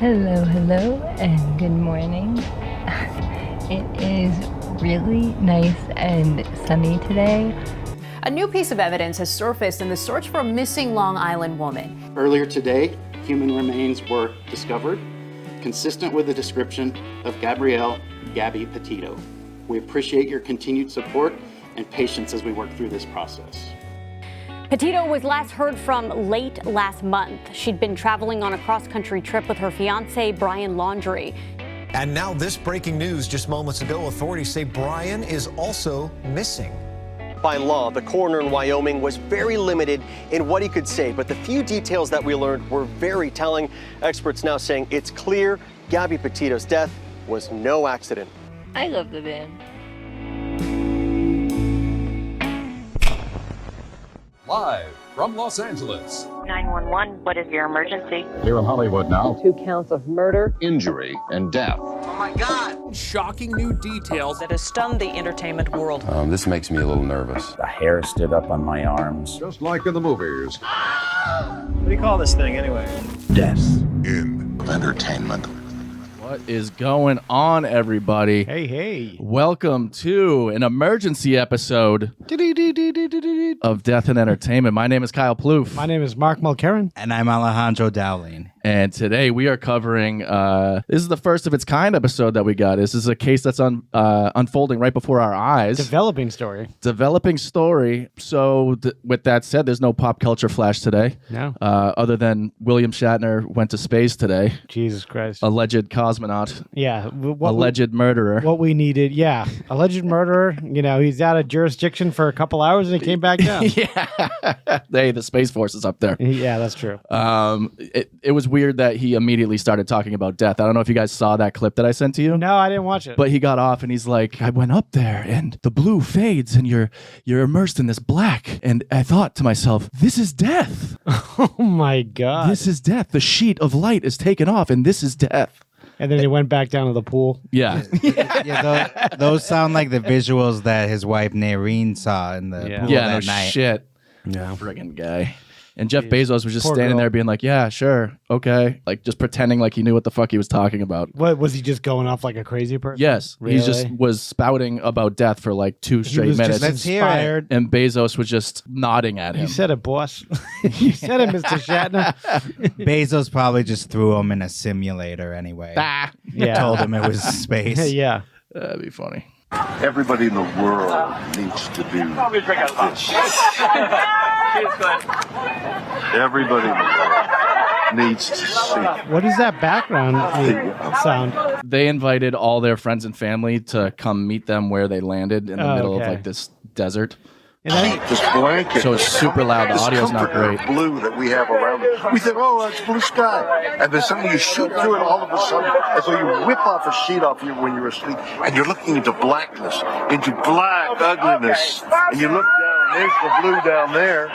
Hello, and good morning. It is really nice and sunny today. A new piece of evidence has surfaced in the search for a missing Long Island woman. Earlier today, human remains were discovered, consistent with the description of Gabby Petito. We appreciate your continued support and patience as we work through this process. Petito was last heard from late last month. She'd been traveling on a cross-country trip with her fiancé, Brian Laundrie. And now this breaking news just moments ago. Authorities say Brian is also missing. By law, the coroner in Wyoming was very limited in what he could say, but the few details that we learned were very telling. Experts now saying it's clear Gabby Petito's death was no accident. I love the band. Live from Los Angeles. 911, what is your emergency? Here in Hollywood now. 2 counts of murder, Injury and death. Oh my God! Shocking new details that has stunned the entertainment world. This makes me a little nervous. The hair stood up on my arms. Just like in the movies. What do you call this thing anyway? Death In entertainment. What is going on, everybody? Hey. Welcome to an emergency episode of Death and Entertainment. My name is Kyle Plouffe. My name is Mark Mulcairn. And I'm Alejandro Dowling. And today we are covering, this is the first of its kind episode that we got. This is a case that's unfolding right before our eyes. Developing story. So with that said, there's no pop culture flash today. No. Other than William Shatner went to space today. Jesus Christ. Alleged cosmonaut. Yeah. Alleged murderer. What we needed. Yeah. Alleged murderer. You know, he's out of jurisdiction for a couple hours and he came back down. Yeah. Hey, the Space Force is up there. Yeah, that's true. It was weird that he immediately started talking about death. I don't know if you guys saw that clip that I sent to you. No, I didn't watch it. But he got off and he's like, I went up there and the blue fades and you're immersed in this black. And I thought to myself, this is death. Oh my God. This is death. The sheet of light is taken off and this is death. And then he went back down to the pool. Yeah. Those sound like the visuals that his wife Nareen saw in the pool that night. Shit. Yeah. Friggin' guy. And Jeff Bezos was just standing there being like, yeah, sure, okay. Like just pretending like he knew what the fuck he was talking about. What, was he just going off like a crazy person? Yes. Really? He just was spouting about death for like 2 straight minutes. Let's hear it. And Bezos was just nodding at him. You said it, boss. You said it, Mr. Shatner. Bezos probably just threw him in a simulator anyway. Yeah. Told him it was space. Yeah. That'd be funny. Everybody in the world needs to do this. Everybody in the world needs to see. What is that background sound? They invited all their friends and family to come meet them where they landed in the middle of like this desert. This blanket. So it's super loud. The audio's not great. Blue that we have around it. We think, oh, it's blue sky. And then suddenly you shoot through it all of a sudden, as though you whip off a sheet off you when you're asleep. And you're looking into blackness, into black ugliness. And you look down, there's the blue down there,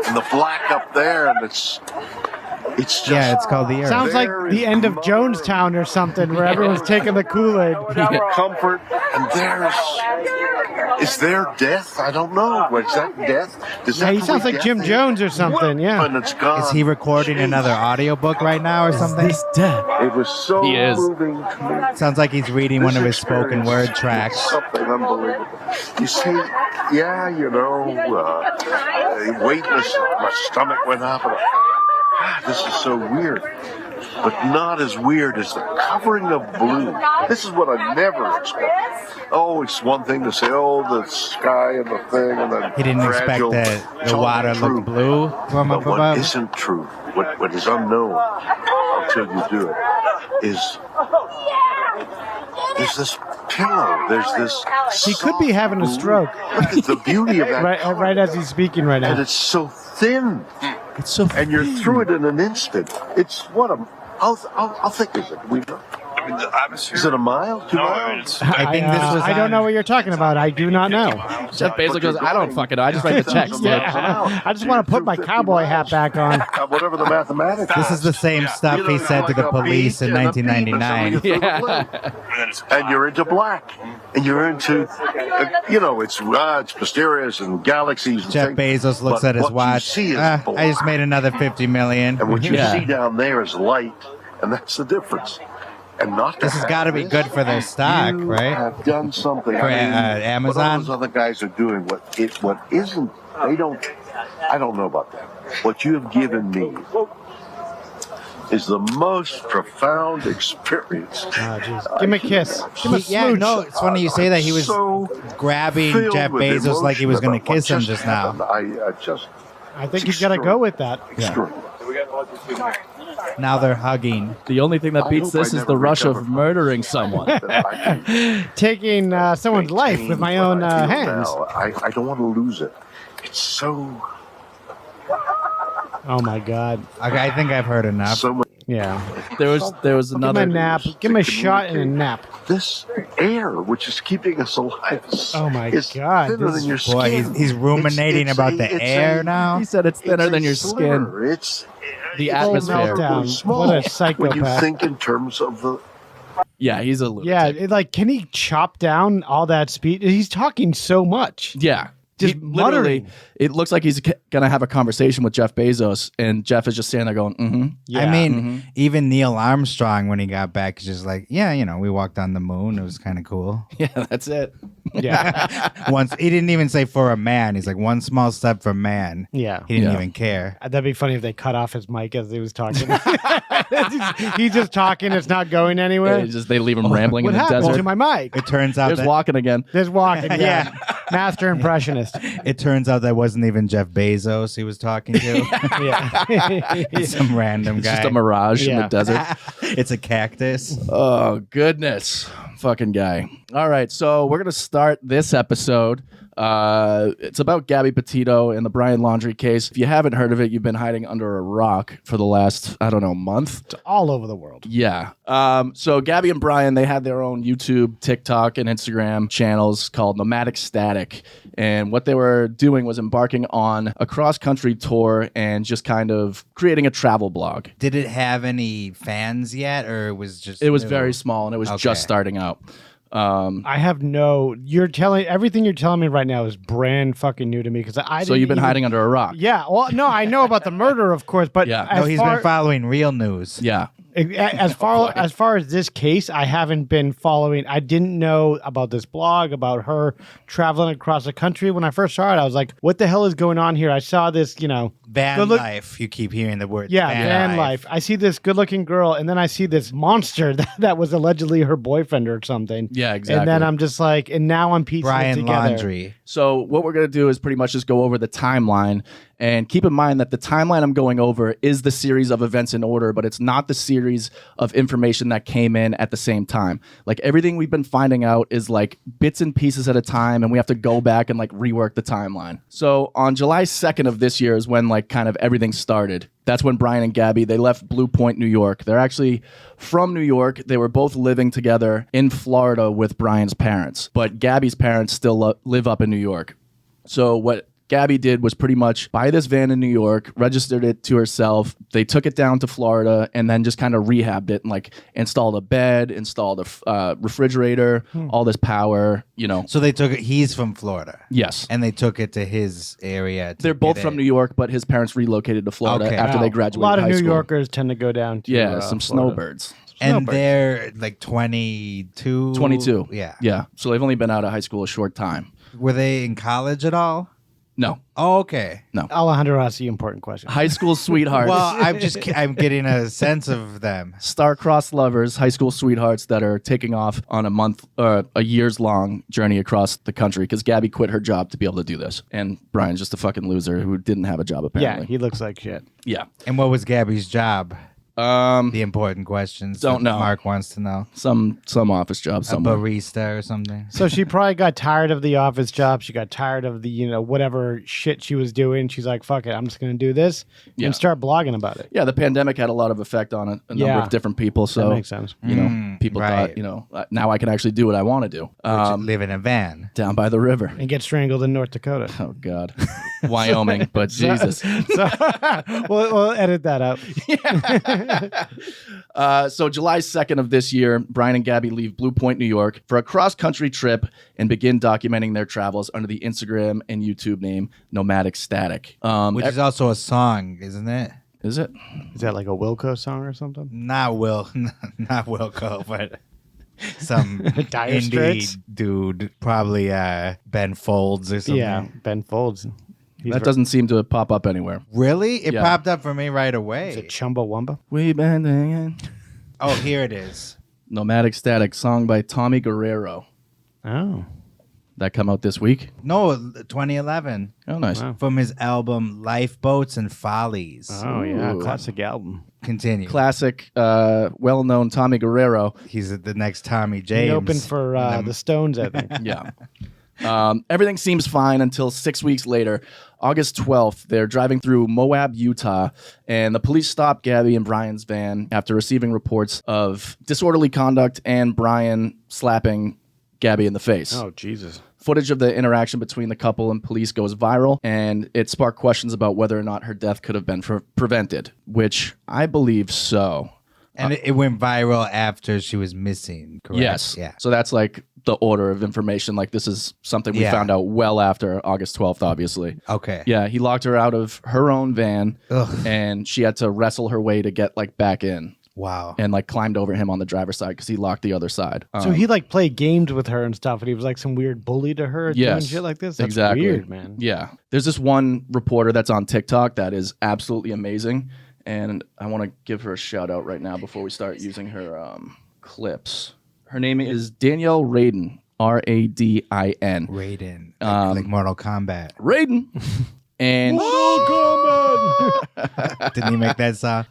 and the black up there, and it's just... Yeah, it's called the Earth. Sounds like the end of Jonestown or something, where everyone's taking the Kool-Aid. Comfort, and is there death? I don't know. Is that death? He sounds like Jim Jones or something, yeah. And it's gone. Is he recording another audiobook right now or something? He's dead. It was so moving to me. Sounds like he's reading one of his spoken word tracks. Something unbelievable. You see, weightless, my stomach went up. And this is so weird. But not as weird as the covering of blue. This is what I never expected. Oh, it's one thing to say, oh, the sky and the thing and the He didn't expect that the water looked blue from but up what above. isn't true, what is unknown, until you do it, is there's this pillow, there's this... He could be having a stroke. Look at the beauty of that. right as he's speaking right now. And it's so thin. It's so and you're through it in an instant. It's what a... I'll think of it. Is it a mile? 2 miles? I think this was. I don't know what you're talking about. I do not know. Jeff Bezos goes, I don't fucking know. I just write the checks. I just want to put my cowboy hat back on. Whatever the mathematics. This is the same stuff he said to the police in 1999. Yeah. And you're into black. And you're into, it's mysterious and galaxies. And Jeff Bezos looks at his watch. I just made another $50 million. And what you see down there is light. And that's the difference. And not This has got to be good for their stock, you right? have done something. For Amazon. What all Amazon? those other guys are doing, what isn't, I don't know about that. What you have given me is the most profound experience. Oh, jeez. Give him a kiss. Give him a Yeah, smooch. no, it's funny you say that. He was so grabbing filled Jeff with Bezos like he was going to emotion kiss him about what just now. happened. I think he's got to go with that. Now they're hugging. The only thing that beats this is the rush of murdering someone. Taking someone's life with my own hands. I don't want to lose it. It's so... Oh my God. Okay, I think I've heard enough. So much. Yeah. There was Give him another a nap. Give him a shot and a nap. This air, which is keeping us alive, Oh my is God. thinner This than your is- skin. Boy, he's ruminating about the air now. He said it's thinner than your sliver. skin. It's The Full atmosphere. meltdown. small What a when you psychopath. think in terms of the... Yeah, he's a lunatic. Yeah, can he chop down all that speed? He's talking so much. Yeah. Just He literally, muttering. it looks like he's going to have a conversation with Jeff Bezos, and Jeff is just standing there going, mm-hmm. Yeah. I mean, even Neil Armstrong, when he got back, is just like, yeah, we walked on the moon. It was kind of cool. Yeah, that's it. Yeah. Once he didn't even say for a man. He's like, one small step for man. Yeah. He didn't Yeah. even care. That'd be funny if they cut off his mic as he was talking. He's just talking. It's not going anywhere. Yeah, they leave him rambling What in the happened desert. to my mic? It turns out There's that walking again. There's walking. Yeah. Master impressionist. it turns out that wasn't even Jeff Bezos he was talking to. Yeah. It's some random It's guy. just a mirage in Yeah. the desert. It's a cactus. Oh, goodness. Fucking guy. All right, so we're going to start this episode. It's about Gabby Petito and the Brian Laundrie case. If you haven't heard of it, you've been hiding under a rock for the last, I don't know, month. It's all over the world. Yeah. So Gabby and Brian, they had their own YouTube, TikTok, and Instagram channels called Nomadic Statik. And what they were doing was embarking on a cross-country tour and just kind of creating a travel blog. Did it have any fans yet, or it was just? It was new? very small, and it was just starting out. I have everything you're telling me right now is brand fucking new to me because I. So you've been hiding under a rock. Yeah. Well, no, I know about the murder, of course, but Yeah. No, he's been following real news. Yeah. As far as this case, I haven't been following. I didn't know about this blog about her traveling across the country. When I first saw it, I was like, "What the hell is going on here?" I saw this, Van life. You keep hearing the word. Yeah, van life. I see this good-looking girl, and then I see this monster that was allegedly her boyfriend or something. Yeah, exactly. And then I'm just like, and now I'm piecing it Brian together. Laundrie. So what we're going to do is pretty much just go over the timeline, and keep in mind that the timeline I'm going over is the series of events in order, but it's not the series of information that came in at the same time. Like everything we've been finding out is like bits and pieces at a time, and we have to go back and like rework the timeline. So on July 2nd of this year is when like kind of everything started. That's when Brian and Gabby, they left Blue Point, New York. They're actually from New York. They were both living together in Florida with Brian's parents, but Gabby's parents still live up in New York. So what Gabby did was pretty much buy this van in New York, registered it to herself. They took it down to Florida and then just kind of rehabbed it and like installed a bed, installed a refrigerator, all this power, So they took it. He's from Florida. Yes. And they took it to his area. They're both from New York, but his parents relocated to Florida after they graduated A lot of high New school. Yorkers tend to go down to some Florida. snowbirds. And they're like 22. 22. Yeah. Yeah. So they've only been out of high school a short time. Were they in college at all? No. Oh, okay. No. Alejandro asks the important question. High school sweethearts. Well, I'm getting a sense of them. Star-crossed lovers, high school sweethearts that are taking off on a years-long journey across the country because Gabby quit her job to be able to do this. And Brian's just a fucking loser who didn't have a job apparently. Yeah, he looks like shit. Yeah. And what was Gabby's job? The important questions. Don't that know. Mark wants to know. Some office job somewhere. A barista or something. So she probably got tired of the office job. She got tired of the, whatever shit she was doing. She's like, fuck it, I'm just going to do this and start blogging about it. Yeah, the pandemic had a lot of effect on a number of different people. So that makes sense. People right. thought, now I can actually do what I want to do. Live in a van. Down by the river. And get strangled in North Dakota. Oh, God. Wyoming, but Jesus. So we'll edit that out. So July 2nd of this year, Brian and Gabby leave Blue Point, New York for a cross-country trip and begin documenting their travels under the Instagram and YouTube name Nomadic Statik. Which is also a song, isn't it? Is it? Is that like a Wilco song or something? Not Wilco, but some Dire indie Straits? dude, probably Ben Folds or something. Yeah, Ben Folds. That doesn't seem to pop up anywhere. Really? It Yeah. popped up for me right away. Is it Chumbawamba? We been hanging. Oh, here it is. Nomadic Statik, song by Tommy Guerrero. Oh. That come out this week? No, 2011. Oh, nice. Wow. From his album Lifeboats and Follies. Oh, yeah. Ooh. Classic album. Continue. Classic, well-known Tommy Guerrero. He's the next Tommy James. He opened for the Stones, I think. Yeah. Everything seems fine until 6 weeks later, August 12th. They're driving through Moab, Utah, and the police stop Gabby and Brian's van after receiving reports of disorderly conduct and Brian slapping Gabby in the face. Oh, Jesus. Footage of the interaction between the couple and police goes viral, and it sparked questions about whether or not her death could have been prevented, which I believe so. And it went viral after she was missing, correct? Yes. Yeah. So that's like the order of information. Like this is something we found out well after August 12th, obviously. Okay. Yeah, he locked her out of her own van, and she had to wrestle her way to get like back in. Wow. And like climbed over him on the driver's side because he locked the other side. So he like played games with her and stuff, and he was like some weird bully to her doing shit like this? That's exactly. weird, man. Yeah. There's this one reporter that's on TikTok that is absolutely amazing. And I want to give her a shout out right now before we start using her clips. Her name is Danielle Radin, Radin. Raiden. Like Mortal Kombat. Raiden. And Didn't he make that song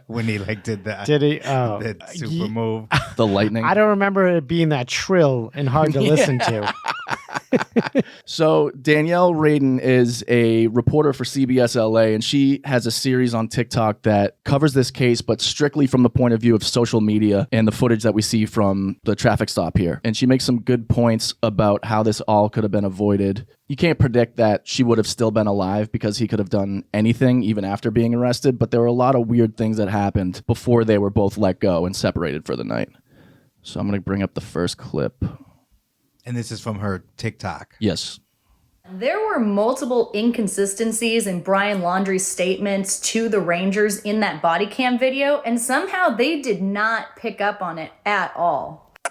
when he like did the the super move? The lightning. I don't remember it being that shrill and hard to listen to. So Danielle Radin is a reporter for CBS LA, and she has a series on TikTok that covers this case, but strictly from the point of view of social media and the footage that we see from the traffic stop here. And she makes some good points about how this all could have been avoided. You can't predict that she would have still been alive because he could have done anything even after being arrested, but there were a lot of weird things that happened before they were both let go and separated for the night. So I'm going to bring up the first clip. And this is from her TikTok. Yes. There were multiple inconsistencies in Brian Laundrie's statements to the Rangers in that body cam video, and somehow they did not pick up on it at all. I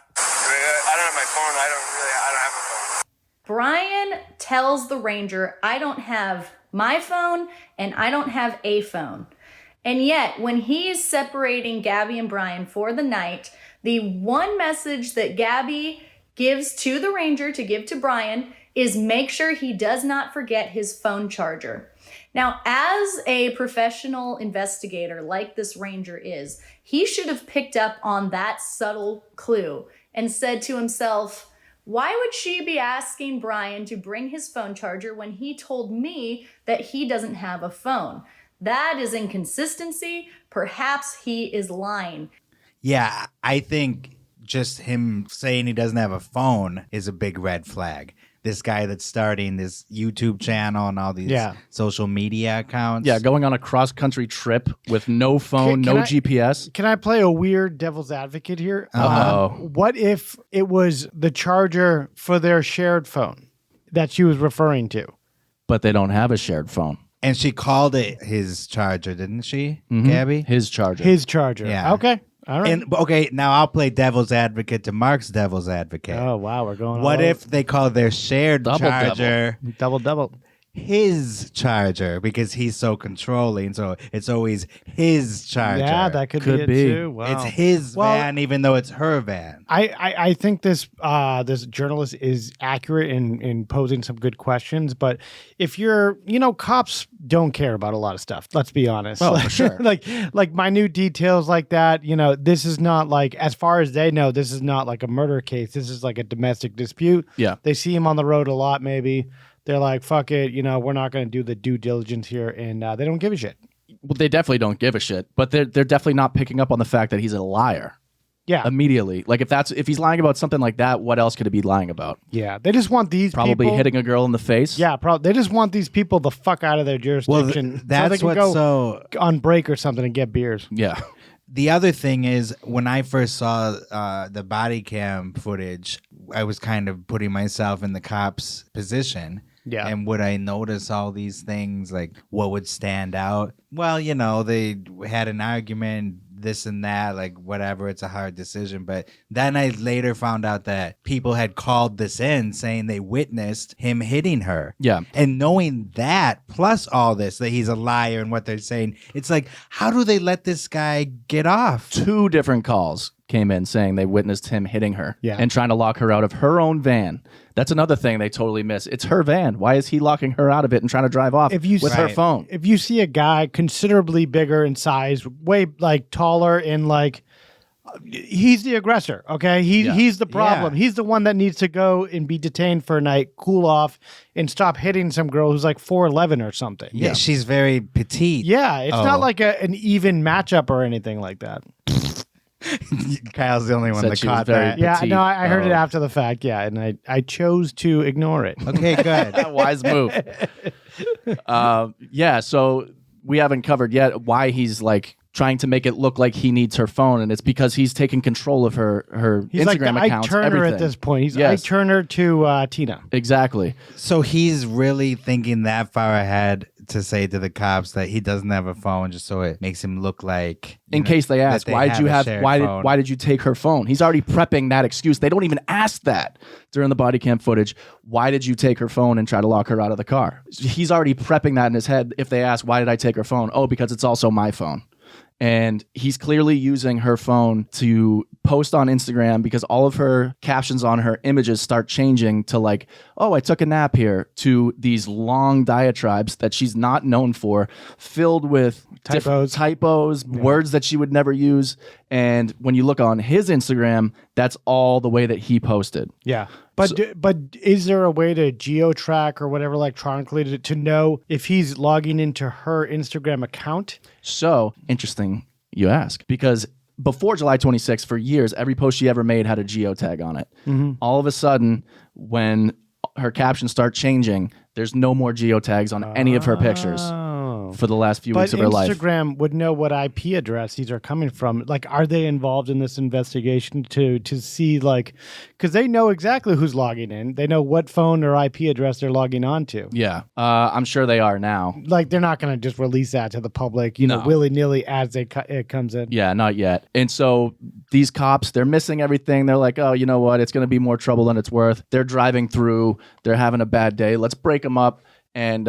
don't have my phone. I don't have a phone. Brian tells the Ranger, I don't have my phone and I don't have a phone. And yet, when he's separating Gabby and Brian for the night, the one message that Gabby gives to the Ranger to give to Brian is make sure he does not forget his phone charger. Now, as a professional investigator like this Ranger is, he should have picked up on that subtle clue and said to himself, why would she be asking Brian to bring his phone charger when he told me that he doesn't have a phone? That is inconsistency. Perhaps he is lying. Yeah, I think just him saying he doesn't have a phone is a big red flag. This guy that's starting this YouTube channel and all these social media accounts. Yeah, going on a cross-country trip with no phone, no GPS. Can I play a weird devil's advocate here? Uh-oh. What if it was the charger for their shared phone that she was referring to? But they don't have a shared phone. And she called it his charger, didn't she, Gabby? His charger. His charger. Yeah. Okay. All right. And okay, now I'll play devil's advocate to Mark's devil's advocate. Oh, wow. We're going What all if they call their shared charger double his charger because he's so controlling? So it's always his charger. Yeah, that could be it too. Wow. It's his van, even though it's her van. I think this this journalist is accurate in posing some good questions, but if you're, cops don't care about a lot of stuff. Let's be honest. Oh, for sure. like minute details like that. This is not like, as far as they know, this is not like a murder case. This is like a domestic dispute. Yeah. They see him on the road a lot. Maybe they're like, fuck it. We're not going to do the due diligence here, and they don't give a shit. Well, they definitely don't give a shit, but they're definitely not picking up on the fact that he's a liar. Yeah. Immediately. Like if he's lying about something like that, what else could he be lying about? Yeah. They just want these Probably people, hitting a girl in the face. Yeah, they just want these people the fuck out of their jurisdiction. Well, that's so they can what's go on break or something and get beers. Yeah. The other thing is, when I first saw the body cam footage, I was kind of putting myself in the cop's position. Yeah. And would I notice all these things? Like, what would stand out? Well, they had an argument, this and that, like whatever. It's a hard decision. But then I later found out that people had called this in saying they witnessed him hitting her. Yeah. And knowing that, plus all this, that he's a liar and what they're saying, it's like, how do they let this guy get off? 2 different calls came in saying they witnessed him hitting her Yeah. and trying to lock her out of her own van. That's another thing they totally miss. It's her van. Why is he locking her out of it and trying to drive off with her phone? If you see a guy considerably bigger in size, way like taller and like, he's the aggressor, okay? He's the problem. Yeah. He's the one that needs to go and be detained for a night, cool off, and stop hitting some girl who's like 4'11" or something. Yeah, she's very petite. Yeah, it's not like an even matchup or anything like that. Kyle's the only one Said that she was caught very that. Yeah, petite. no, I heard it after the fact, yeah, and I chose to ignore it. Okay, good. Wise move. So we haven't covered yet why he's like trying to make it look like he needs her phone, and it's because he's taking control of her He's like the Instagram Ike accounts. Turner everything. at this point. He's Yes. Ike Turner to Tina. Exactly. So he's really thinking that far ahead to say to the cops that he doesn't have a phone, just so it makes him look like, In case they ask, why did you take her phone? He's already prepping that excuse. They don't even ask that during the body cam footage. Why did you take her phone and try to lock her out of the car? He's already prepping that in his head. If they ask, why did I take her phone? Oh, because it's also my phone. And he's clearly using her phone to post on Instagram because all of her captions on her images start changing to like, oh, I took a nap here, to these long diatribes that she's not known for, filled with typos, words that she would never use. And when you look on his Instagram, that's all the way that he posted. Yeah. But is there a way to geo-track or whatever electronically to know if he's logging into her Instagram account? So, interesting you ask, because before July 26th, for years, every post she ever made had a geotag on it. Mm-hmm. All of a sudden, when her captions start changing, there's no more geotags on any of her pictures for the last few weeks of her life. But Instagram would know what IP address these are coming from. Like, are they involved in this investigation to see, like, because they know exactly who's logging in. They know what phone or IP address they're logging on to. Yeah, I'm sure they are now. Like, they're not going to just release that to the public, you know, willy-nilly as it comes in. Yeah, not yet. And so these cops, they're missing everything. They're like, oh, you know what? It's going to be more trouble than it's worth. They're driving through. They're having a bad day. Let's break them up. And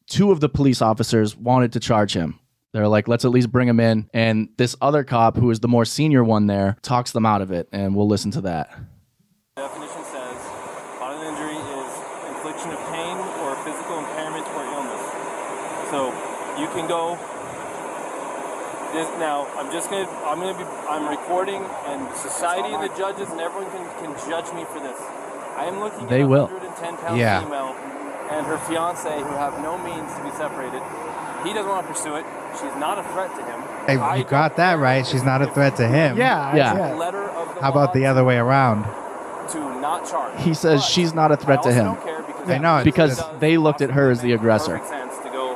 2 of the police officers wanted to charge him. They're like, let's at least bring him in. And this other cop, who is the more senior one there, talks them out of it. And we'll listen to that. The definition says bodily injury is infliction of pain or physical impairment or illness. So you can go. Now I'm recording, and society and the judges and everyone can judge me for this. I am looking at a 110-pound female and her fiance who have no means to be separated. He doesn't want to pursue it. She's not a threat to him. Hey, you got that right. She's not a threat to him. Yeah. Letter of the How about the other way around? to not charge. He says she's not a threat to him. I know. Because they looked at her as the aggressor. Perfect sense to go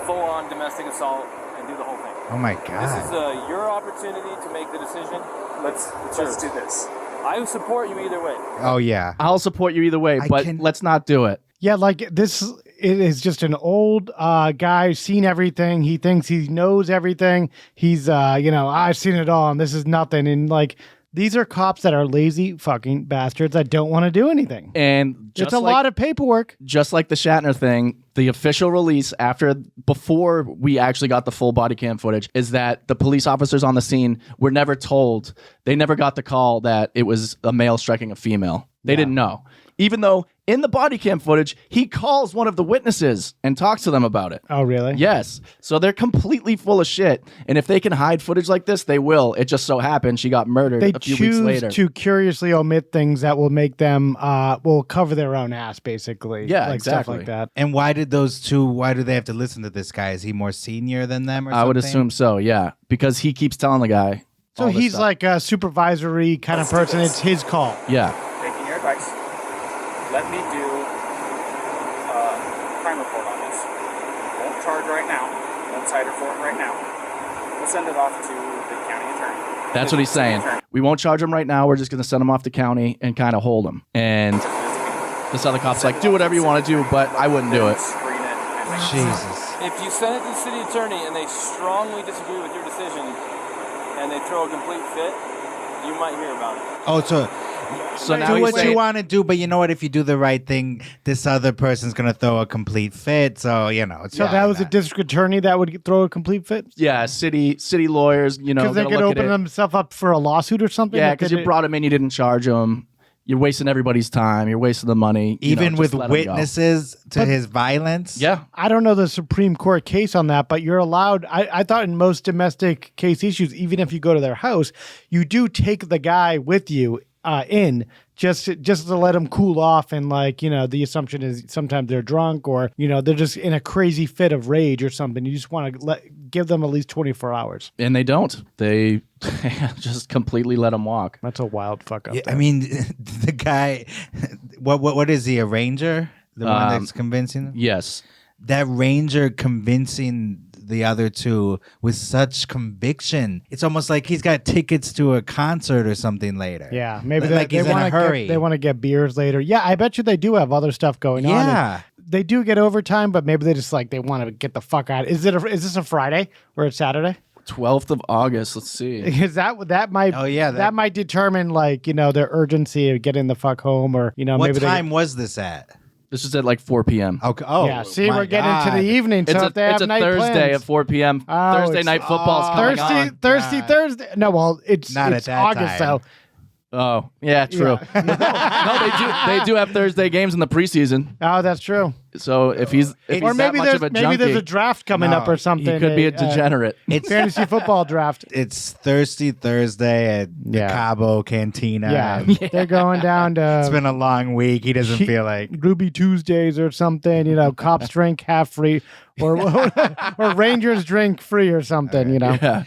full-on domestic assault and do the whole thing. Oh my God. This is your opportunity to make the decision. Let's do this. I support you either way. Oh, yeah. I'll support you either way, but let's not do it. Yeah, like this, it is just an old guy who's seen everything. He thinks he knows everything. He's, I've seen it all, and this is nothing. And like, these are cops that are lazy fucking bastards that don't want to do anything. And it's a lot of paperwork. Just like the Shatner thing, the official release before we actually got the full body cam footage is that the police officers on the scene were never told. They never got the call that it was a male striking a female. They didn't know. Even though in the body cam footage, he calls one of the witnesses and talks to them about it. Oh, really? Yes. So they're completely full of shit. And if they can hide footage like this, they will. It just so happened she got murdered a few weeks later. They choose to curiously omit things that will make them, will cover their own ass, basically. Yeah, like exactly. Stuff like that. And why do they have to listen to this guy? Is he more senior than them or something? I would assume so, yeah. Because he keeps telling the guy. So he's like a supervisory kind of person. It's his call. Yeah. Taking your advice, let me do a crime report on this. Won't charge right now. Won't cite her for it right now. We'll send it off to the county attorney. That's what he's saying. We won't charge him right now. We're just going to send him off to county and kind of hold him. And This other cop's like, do whatever you want to do, but I wouldn't do it. Jesus. If you send it to the city attorney and they strongly disagree with your decision and they throw a complete fit, you might hear about it. Oh, so now do what saying, you want to do, but you know what? If you do the right thing, this other person's going to throw a complete fit. So, it's So that was a district attorney that would throw a complete fit? yeah, city lawyers, Because they could open themselves up for a lawsuit or something? Yeah, because you brought him in, you didn't charge him. You're wasting everybody's time. You're wasting the money. Even just with let him go. witnesses to his violence? Yeah. I don't know the Supreme Court case on that, but you're allowed. I thought in most domestic case issues, even if you go to their house, you do take the guy with you in just to let them cool off. And the assumption is sometimes they're drunk or, they're just in a crazy fit of rage or something. You just want to give them at least 24 hours. And they don't. They just completely let him walk. That's a wild fuck up. Yeah, I mean, the guy, what is he, a ranger? The one that's convincing them? Yes. That ranger convincing the other two with such conviction. It's almost like he's got tickets to a concert or something later. Yeah, maybe like he's in a hurry. They want to get beers later. Yeah, I bet you they do have other stuff going on. Yeah. They do get overtime, but maybe they just they want to get the fuck out. Is this a Friday or it's Saturday? 12th of August. Let's see. Is that might? Oh yeah, that might determine their urgency of getting the fuck home or what maybe time was this at? This is at 4 p.m. Okay. Oh, yeah. See, we're getting into the evening. So if they have it's a night Thursday plans, at 4 p.m. Thursday night football's coming on. Thursday. No, well, it's Not it's at that August, time. so. Oh, yeah, true. No, they do have Thursday games in the preseason. Oh, that's true. So if he's Or that maybe much of a maybe there's a junkie, draft coming up or something. he could be a degenerate. It's fantasy football draft. It's Thirsty Thursday at the Cabo Cantina. Yeah, they're going down to. It's been a long week. He doesn't feel like Ruby Tuesdays or something. Cops drink half free, or Rangers drink free or something. Yeah.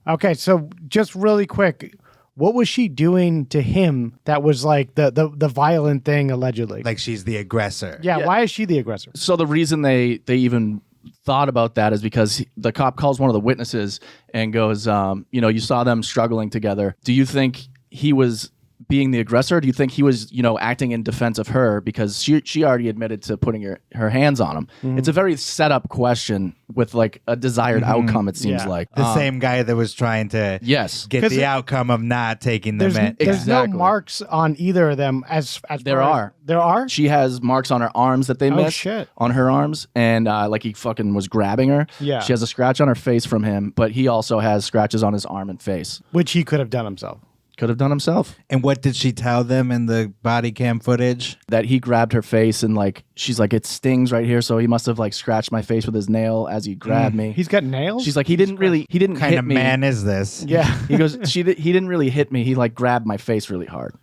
Okay, so just really quick. What was she doing to him that was the violent thing allegedly? like she's the aggressor. Yeah, why is she the aggressor? So the reason they even thought about that is because the cop calls one of the witnesses and goes, you saw them struggling together. Do you think he was being the aggressor? Do you think he was, acting in defense of her because she already admitted to putting her hands on him? Mm-hmm. It's a very set up question with a desired outcome. It seems like The same guy that was trying to get the outcome of not taking them in. There's no marks on either of them as There are. There are? She has marks on her arms that they missed. Shit. On her arms, and he fucking was grabbing her. Yeah. She has a scratch on her face from him, but he also has scratches on his arm and face. Which he could have done himself. Could have done himself. And what did she tell them in the body cam footage? That he grabbed her face and she's like, it stings right here, so he must have scratched my face with his nail as he grabbed me. He's got nails? She's like, he didn't Kind hit of me. man is this? Yeah. He goes, he didn't really hit me. He grabbed my face really hard.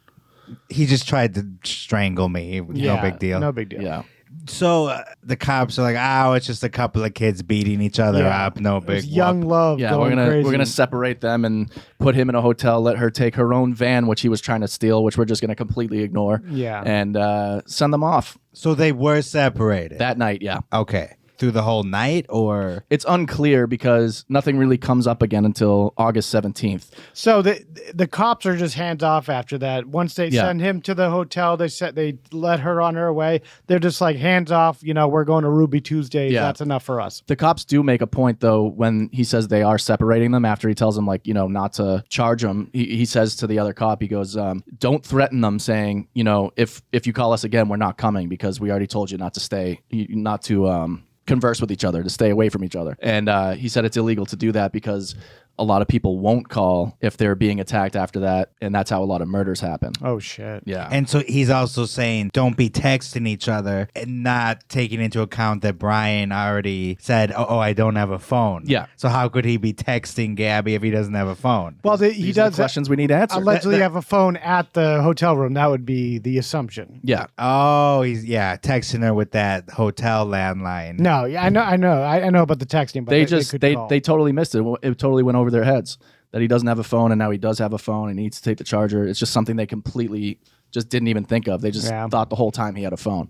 He just tried to strangle me. No big deal. No big deal. Yeah. So the cops are like, "Oh, it's just a couple of kids beating each other up. No big young love. Yeah, going we're crazy. gonna separate them and put him in a hotel. Let her take her own van, which he was trying to steal, which we're just gonna completely ignore. Yeah. And send them off So they were separated that night. Yeah. Okay. Through the whole night, or It's unclear because nothing really comes up again until August 17th. So the cops are just hands off after that. Once they send him to the hotel, they let her on her way. They're just hands off. We're going to Ruby Tuesdays. Yeah. That's enough for us. The cops do make a point, though, when he says they are separating them after he tells them, not to charge them. He says to the other cop, he goes, don't threaten them saying, if you call us again, we're not coming because we already told you not to stay, not to converse with each other, to stay away from each other. And he said it's illegal to do that because a lot of people won't call if they're being attacked after that, and that's how a lot of murders happen. Oh shit. Yeah. And so he's also saying don't be texting each other and not taking into account that Brian already said, oh, I don't have a phone. Yeah. So how could he be texting Gabby if he doesn't have a phone? Well, he These are does the questions we need answered. allegedly have a phone at the hotel room. That would be the assumption. Yeah. Oh, he's texting her with that hotel landline. No, yeah, I know about the texting, but they totally missed it. It totally went over their heads that he doesn't have a phone, and now he does have a phone and he needs to take the charger. It's just something they completely just didn't even think of. They just thought the whole time he had a phone.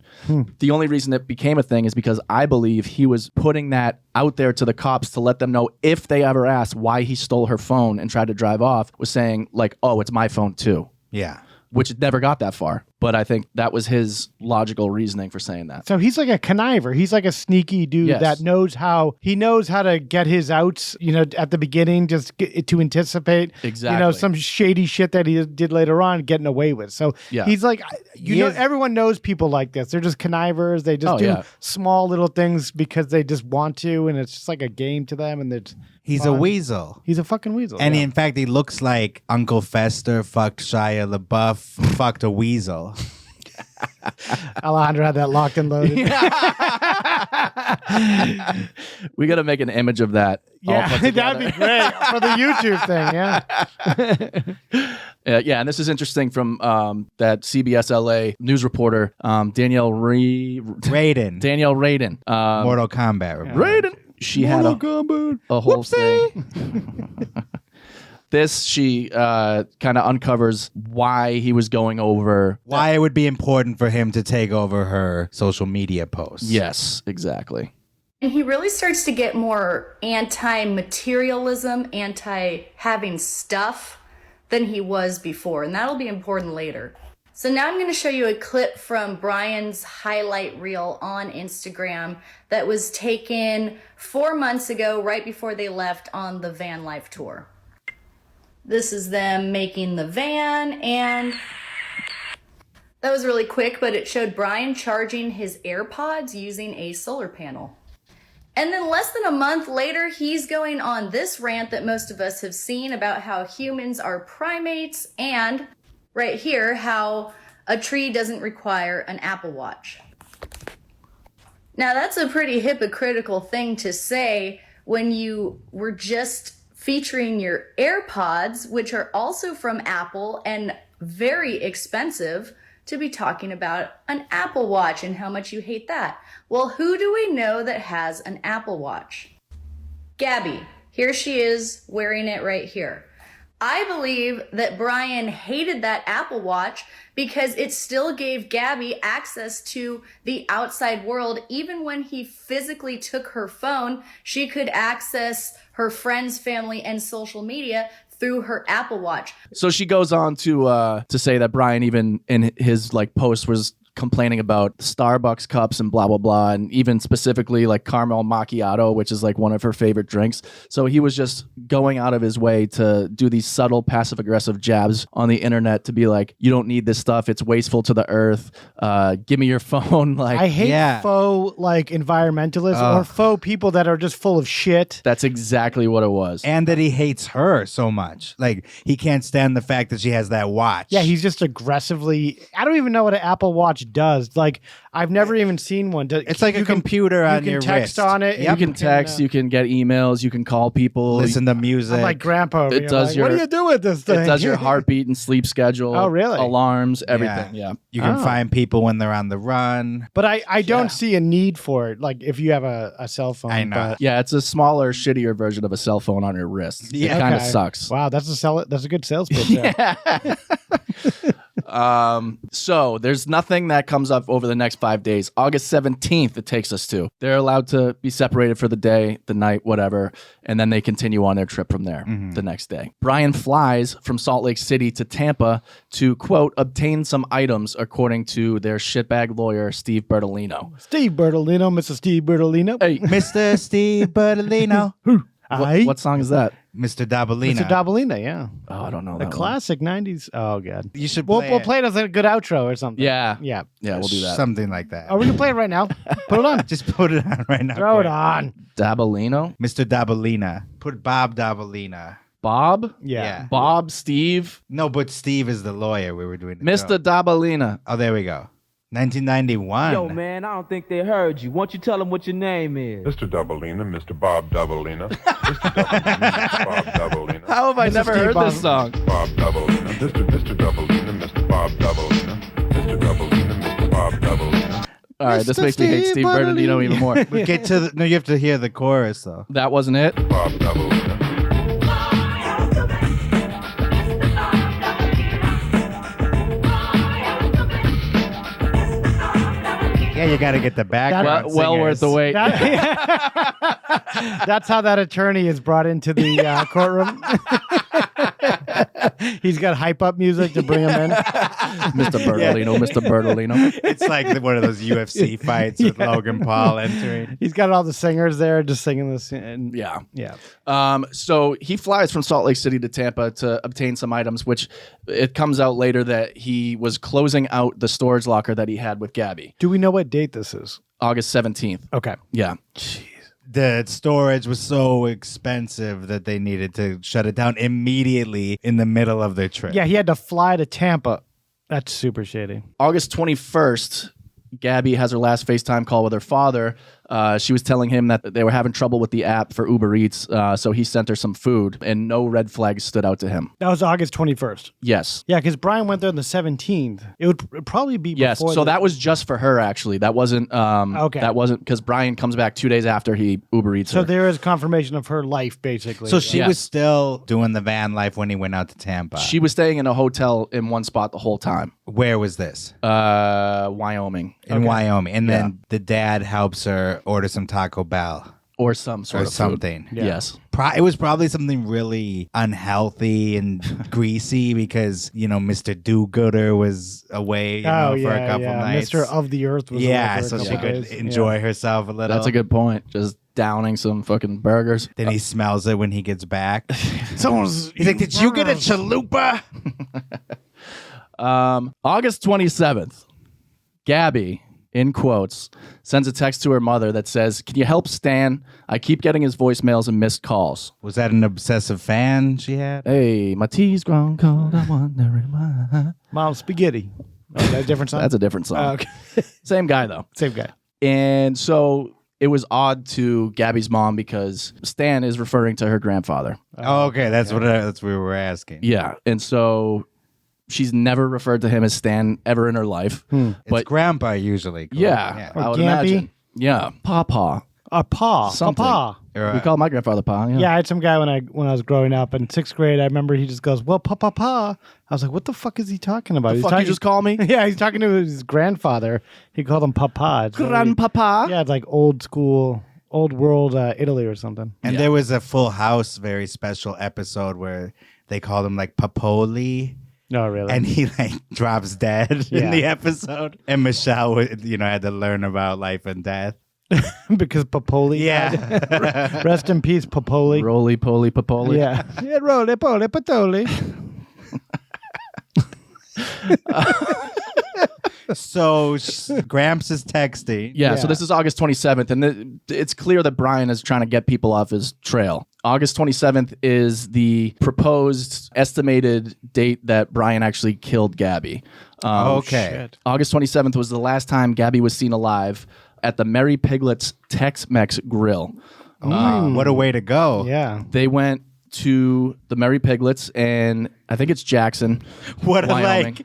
The only reason it became a thing is because I believe he was putting that out there to the cops to let them know if they ever asked why he stole her phone and tried to drive off, was saying oh, it's my phone too. Yeah. Which never got that far. But I think that was his logical reasoning for saying that. So he's like a conniver. He's like a sneaky dude that knows how to get his outs, at the beginning, just to anticipate, some shady shit that he did later on getting away with. So he's like, everyone knows people like this. They're just connivers. They just do small little things because they just want to. And it's just like a game to them. And he's a weasel. He's a fucking weasel. And in fact, he looks like Uncle Fester fucked Shia LaBeouf, fucked a weasel. Alejandro had that locked and loaded. We got to make an image of that. Yeah, that'd be great for the YouTube thing. Yeah. And this is interesting from that CBS LA news reporter, Danielle Radin. Danielle Radin. Mortal Kombat. Radin. She had a whole thing. She kind of uncovers why he was going over. Why it would be important for him to take over her social media posts. Yes, exactly. And he really starts to get more anti-materialism, anti-having stuff than he was before. And that'll be important later. So now I'm going to show you a clip from Brian's highlight reel on Instagram that was taken 4 months ago, right before they left on the van life tour. This is them making the van, and that was really quick, but it showed Brian charging his AirPods using a solar panel. And then less than a month later, he's going on this rant that most of us have seen about how humans are primates, and right here, how a tree doesn't require an Apple Watch. Now, that's a pretty hypocritical thing to say when you were just featuring your AirPods, which are also from Apple and very expensive, to be talking about an Apple Watch and how much you hate that. Well, who do we know that has an Apple Watch? Gabby. Here she is wearing it right here. I believe that Brian hated that Apple Watch because it still gave Gabby access to the outside world. Even when he physically took her phone, she could access her friends, family, and social media through her Apple Watch. So she goes on to say that Brian, even in his post, was complaining about Starbucks cups and blah, blah, blah. And even specifically caramel macchiato, which is one of her favorite drinks. So he was just going out of his way to do these subtle passive aggressive jabs on the internet to be like, you don't need this stuff. It's wasteful to the earth. Give me your phone. I hate faux environmentalists or faux people that are just full of shit. That's exactly what it was. And that he hates her so much. He can't stand the fact that she has that watch. Yeah, he's just aggressively. I don't even know what an Apple Watch does. I've never even seen one. It's like a computer on your wrist. You can text on it. You can text, you can get emails, you can call people. Listen to music. I'm like grandpa. It does what do you do with this thing? It does your heartbeat and sleep schedule. Oh, really? Alarms, everything. Yeah. You can find people when they're on the run. But I don't see a need for it. If you have a cell phone. I know. Yeah, it's a smaller, shittier version of a cell phone on your wrist. Yeah. It kind of sucks. Wow, that's a good sales pitch. Yeah. So there's nothing that comes up over the next 5 days. August 17th, it takes us to. They're allowed to be separated for the day, the night, whatever, and then they continue on their trip from there the next day. Brian flies from Salt Lake City to Tampa to, quote, obtain some items, according to their shitbag lawyer, Steve Bertolino. Steve Bertolino, Mr. Steve Bertolino. Hey, Mr. Steve Bertolino. What song is that? Mr. Dabalina. Mr. Dabalina, yeah. Oh, I don't know. The classic 90s. Oh, God. You should We'll play it as a good outro or something. Yeah. Yeah. Yeah, we'll do that. Something like that. Oh, we can play it right now. Put it on. Just put it on right now. Throw it on. Dabalino? Mr. Dabalina. Put Bob Dabalina. Bob? Yeah. Bob, Steve? No, but Steve is the lawyer we were doing. Mr. Dabalina. Oh, there we go. 1991. Yo, man, I don't think they heard you. Why don't you tell them what your name is? Mr. Dabalina, Mr. Bob Dabalina. Mr. Dabalina, Mr. Bob Dabalina. How have I never heard this song? Bob Dabalina, Mr. Dabalina, Mr. Bob Dabalina. Mr. Dabalina, Mr. Bob Dabalina. All right, this makes me hate Steve Bertolino even more. We get to no, you have to hear the chorus, though. That wasn't it? Bob Dabalina. Yeah, you got to get the background. Well worth the wait. That's how that attorney is brought into the courtroom. He's got hype up music to bring him in. Mr. Bertolino, Mr. Bertolino. It's like one of those UFC fights with Logan Paul entering. He's got all the singers there just singing this. And Yeah. yeah. So he flies from Salt Lake City to Tampa to obtain some items, which it comes out later that he was closing out the storage locker that he had with Gabby. Do we know what date this is? August 17th. Okay. Yeah. The storage was so expensive that they needed to shut it down immediately in the middle of their trip. Yeah, he had to fly to Tampa. That's super shady. August 21st, Gabby has her last FaceTime call with her father. She was telling him that they were having trouble with the app for Uber Eats, so he sent her some food, and no red flags stood out to him. That was August 21st. Yes. Yeah, because Brian went there on the 17th. It would probably be Yes. before. So that was just for her, actually. That wasn't. Okay. That wasn't because Brian comes back 2 days after he Uber Eats So her. there is confirmation of her life, basically. So she Yes. was still doing the van life when he went out to Tampa. She was staying in a hotel in one spot the whole time. Where was this? Wyoming. In Wyoming. And then the dad helps her order some Taco Bell. Or some sort or of something. Food. Yes. It was probably something really unhealthy and greasy because, Mr. Do-Gooder was away for a couple nights. Mr. of the Earth was away for a so she couple could days. enjoy herself a little. That's a good point. Just downing some fucking burgers. Then he smells it when he gets back. He's like, did you get a chalupa? August 27th, Gabby, in quotes, sends a text to her mother that says, "Can you help Stan? I keep getting his voicemails and missed calls." Was that an obsessive fan she had? Hey, my tea's grown cold. I'm wondering why. Mom Spaghetti. Oh, that's a different song? That's a different song. Oh, okay. Same guy, though. Same guy. And so it was odd to Gabby's mom because Stan is referring to her grandfather. Oh, okay. That's what we were asking. Yeah. And so she's never referred to him as Stan ever in her life. But But grandpa usually. yeah, Or I would Gampy? imagine. Yeah. Papa. Pa. Something. Papa. We call my grandfather Pa. Yeah. Yeah, I had some guy when I was growing up in 6th grade. I remember he just goes, "Well, pa." I was like, "What the fuck is he talking about?" The fuck you just call me? Yeah, he's talking to his grandfather. He called him Papa. It's Grandpapa. Yeah, it's like old school, old world Italy or something. And there was a Full House very special episode where they called him like Papoli. No, really. And he like drops dead in Yeah. the episode. And Michelle, had to learn about life and death. Because Papoli. Yeah. died. Rest in peace, Papoli. Roly poly papoli. Yeah. Yeah, roly poly patoli. So Gramps is texting. Yeah, so this is August 27th, and it's clear that Brian is trying to get people off his trail. August 27th is the proposed estimated date that Brian actually killed Gabby. Okay. August 27th was the last time Gabby was seen alive at the Merry Piglet's Tex-Mex Grill. What a way to go. Yeah. They went to the Merry Piglets, and I think it's Jackson, What a Wyoming.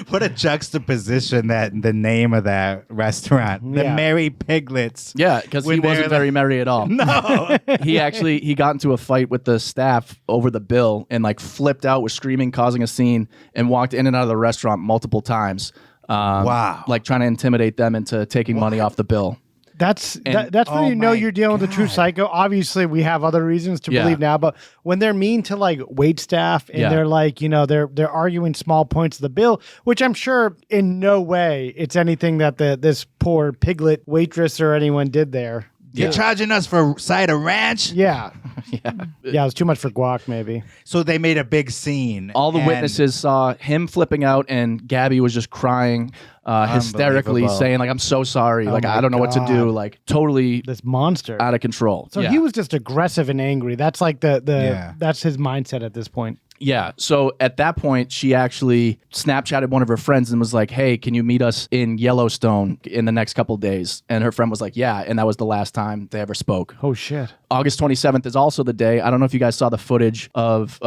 what a juxtaposition that the name of that restaurant, the Yeah. Merry Piglets. Yeah, because he When they're wasn't very merry at all. No. He got into a fight with the staff over the bill and like flipped out, was screaming, causing a scene, and walked in and out of the restaurant multiple times. Wow. Like trying to intimidate them into taking money off the bill. That's when you know you're dealing with a true psycho. Obviously, we have other reasons to believe now, but when they're mean to like wait staff and they're like, they're arguing small points of the bill, which I'm sure in no way it's anything that this poor piglet waitress or anyone did there. You're charging us for a side of ranch? Yeah. Yeah, it was too much for guac, maybe. So they made a big scene. All the and- witnesses saw him flipping out, and Gabby was just crying hysterically, Unbelievable. saying like, "I'm so sorry. Like, my I don't know what to do." God. Like, totally This monster. out of control. So he was just aggressive and angry. That's like Yeah. that's his mindset at this point. Yeah. So at that point, she actually Snapchatted one of her friends and was like, "Hey, can you meet us in Yellowstone in the next couple days?" And her friend was like, "Yeah." And that was the last time they ever spoke. Oh, shit. August 27th is also the day. I don't know if you guys saw the footage of,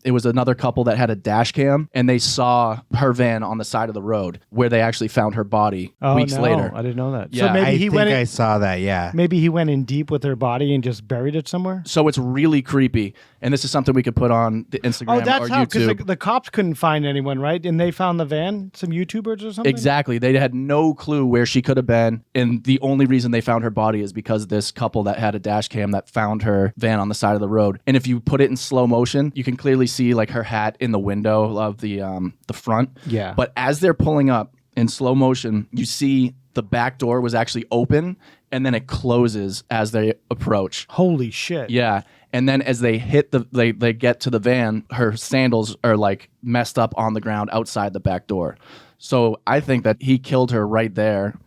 it was another couple that had a dash cam, and they saw her van on the side of the road where they actually found her body weeks no, later. I didn't know that. Yeah. So maybe he went in, I saw that, yeah. maybe he went in deep with her body and just buried it somewhere. So it's really creepy. And this is something we could put on the Instagram Oh, that's or how, because YouTube. the cops couldn't find anyone, right? And they found the van, some YouTubers or something? Exactly. They had no clue where she could have been. And the only reason they found her body is because this couple that had a dash cam that found her van on the side of the road. And if you put it in slow motion, you can clearly see like her hat in the window of the front. Yeah. But as they're pulling up in slow motion, you see the back door was actually open and then it closes as they approach. Holy shit. Yeah. And then as they hit they get to the van, her sandals are like messed up on the ground outside the back door. So I think that he killed her right there.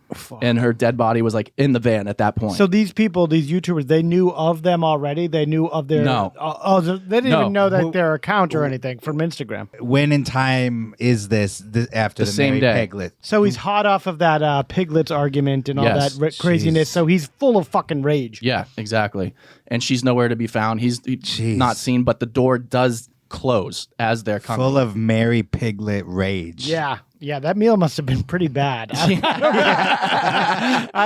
And her dead body was like in the van at that point. So these people, these YouTubers, they knew of them already? They knew of their... No. They didn't even know that their account or anything from Instagram. When in time is this after the same Merry day. Piglet? So he's hot off of that Piglets argument and all Yes. that craziness. Jeez. So he's full of fucking rage. Yeah, exactly. And she's nowhere to be found. He's not seen, but the door does close as they're coming. Full of Merry Piglet rage. Yeah. Yeah, that meal must have been pretty bad. I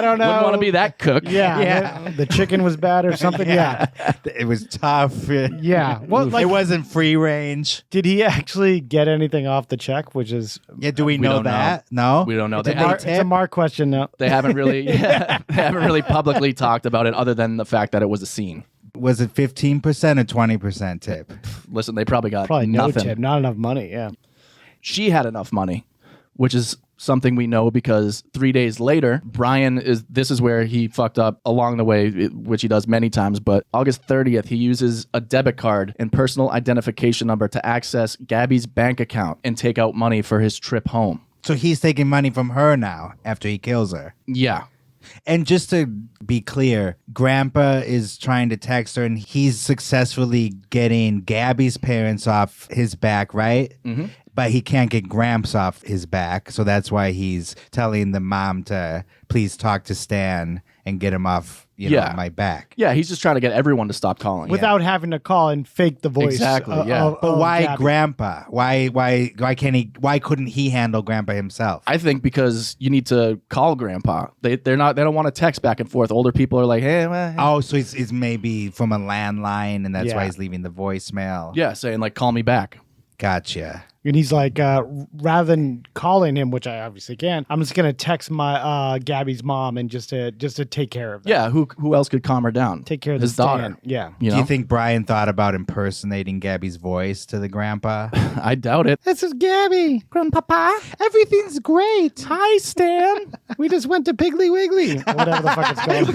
don't know. Wouldn't want to be that cook. Yeah. The chicken was bad or something. Yeah. It was tough. Yeah. Well, like, it wasn't free range. did he actually get anything off the check? Which is... Yeah, do we know don't that? No? We don't know. It's a Mark question now. They haven't really publicly talked about it other than the fact that it was a scene. Was it 15% or 20% tip? Listen, they probably got Probably no nothing. tip, not enough money. Yeah. She had enough money, which is something we know because 3 days later, this is where he fucked up along the way, which he does many times. But August 30th, he uses a debit card and personal identification number to access Gabby's bank account and take out money for his trip home. So he's taking money from her now after he kills her. Yeah. And just to be clear, Grandpa is trying to text her and he's successfully getting Gabby's parents off his back, right? Mm-hmm. But he can't get Gramps off his back. So that's why he's telling the mom to please talk to Stan and get him off my back. Yeah, he's just trying to get everyone to stop calling. Without having to call and fake the voice. Exactly, yeah. But why Gabby. Grandpa? Why couldn't he handle Grandpa himself? I think because you need to call Grandpa. They don't want to text back and forth. Older people are like, hey. Oh, so it's maybe from a landline and that's why he's leaving the voicemail. Yeah, saying like, call me back. Gotcha. And he's like, rather than calling him, which I obviously can, I'm just gonna text my Gabby's mom and just to take care of that. Yeah, who else could calm her down? Take care of his daughter. Yeah. You know? Do you think Brian thought about impersonating Gabby's voice to the grandpa? I doubt it. This is Gabby, Grandpapa. Everything's great. Hi, Stan. We just went to Piggly Wiggly, whatever the fuck it's called.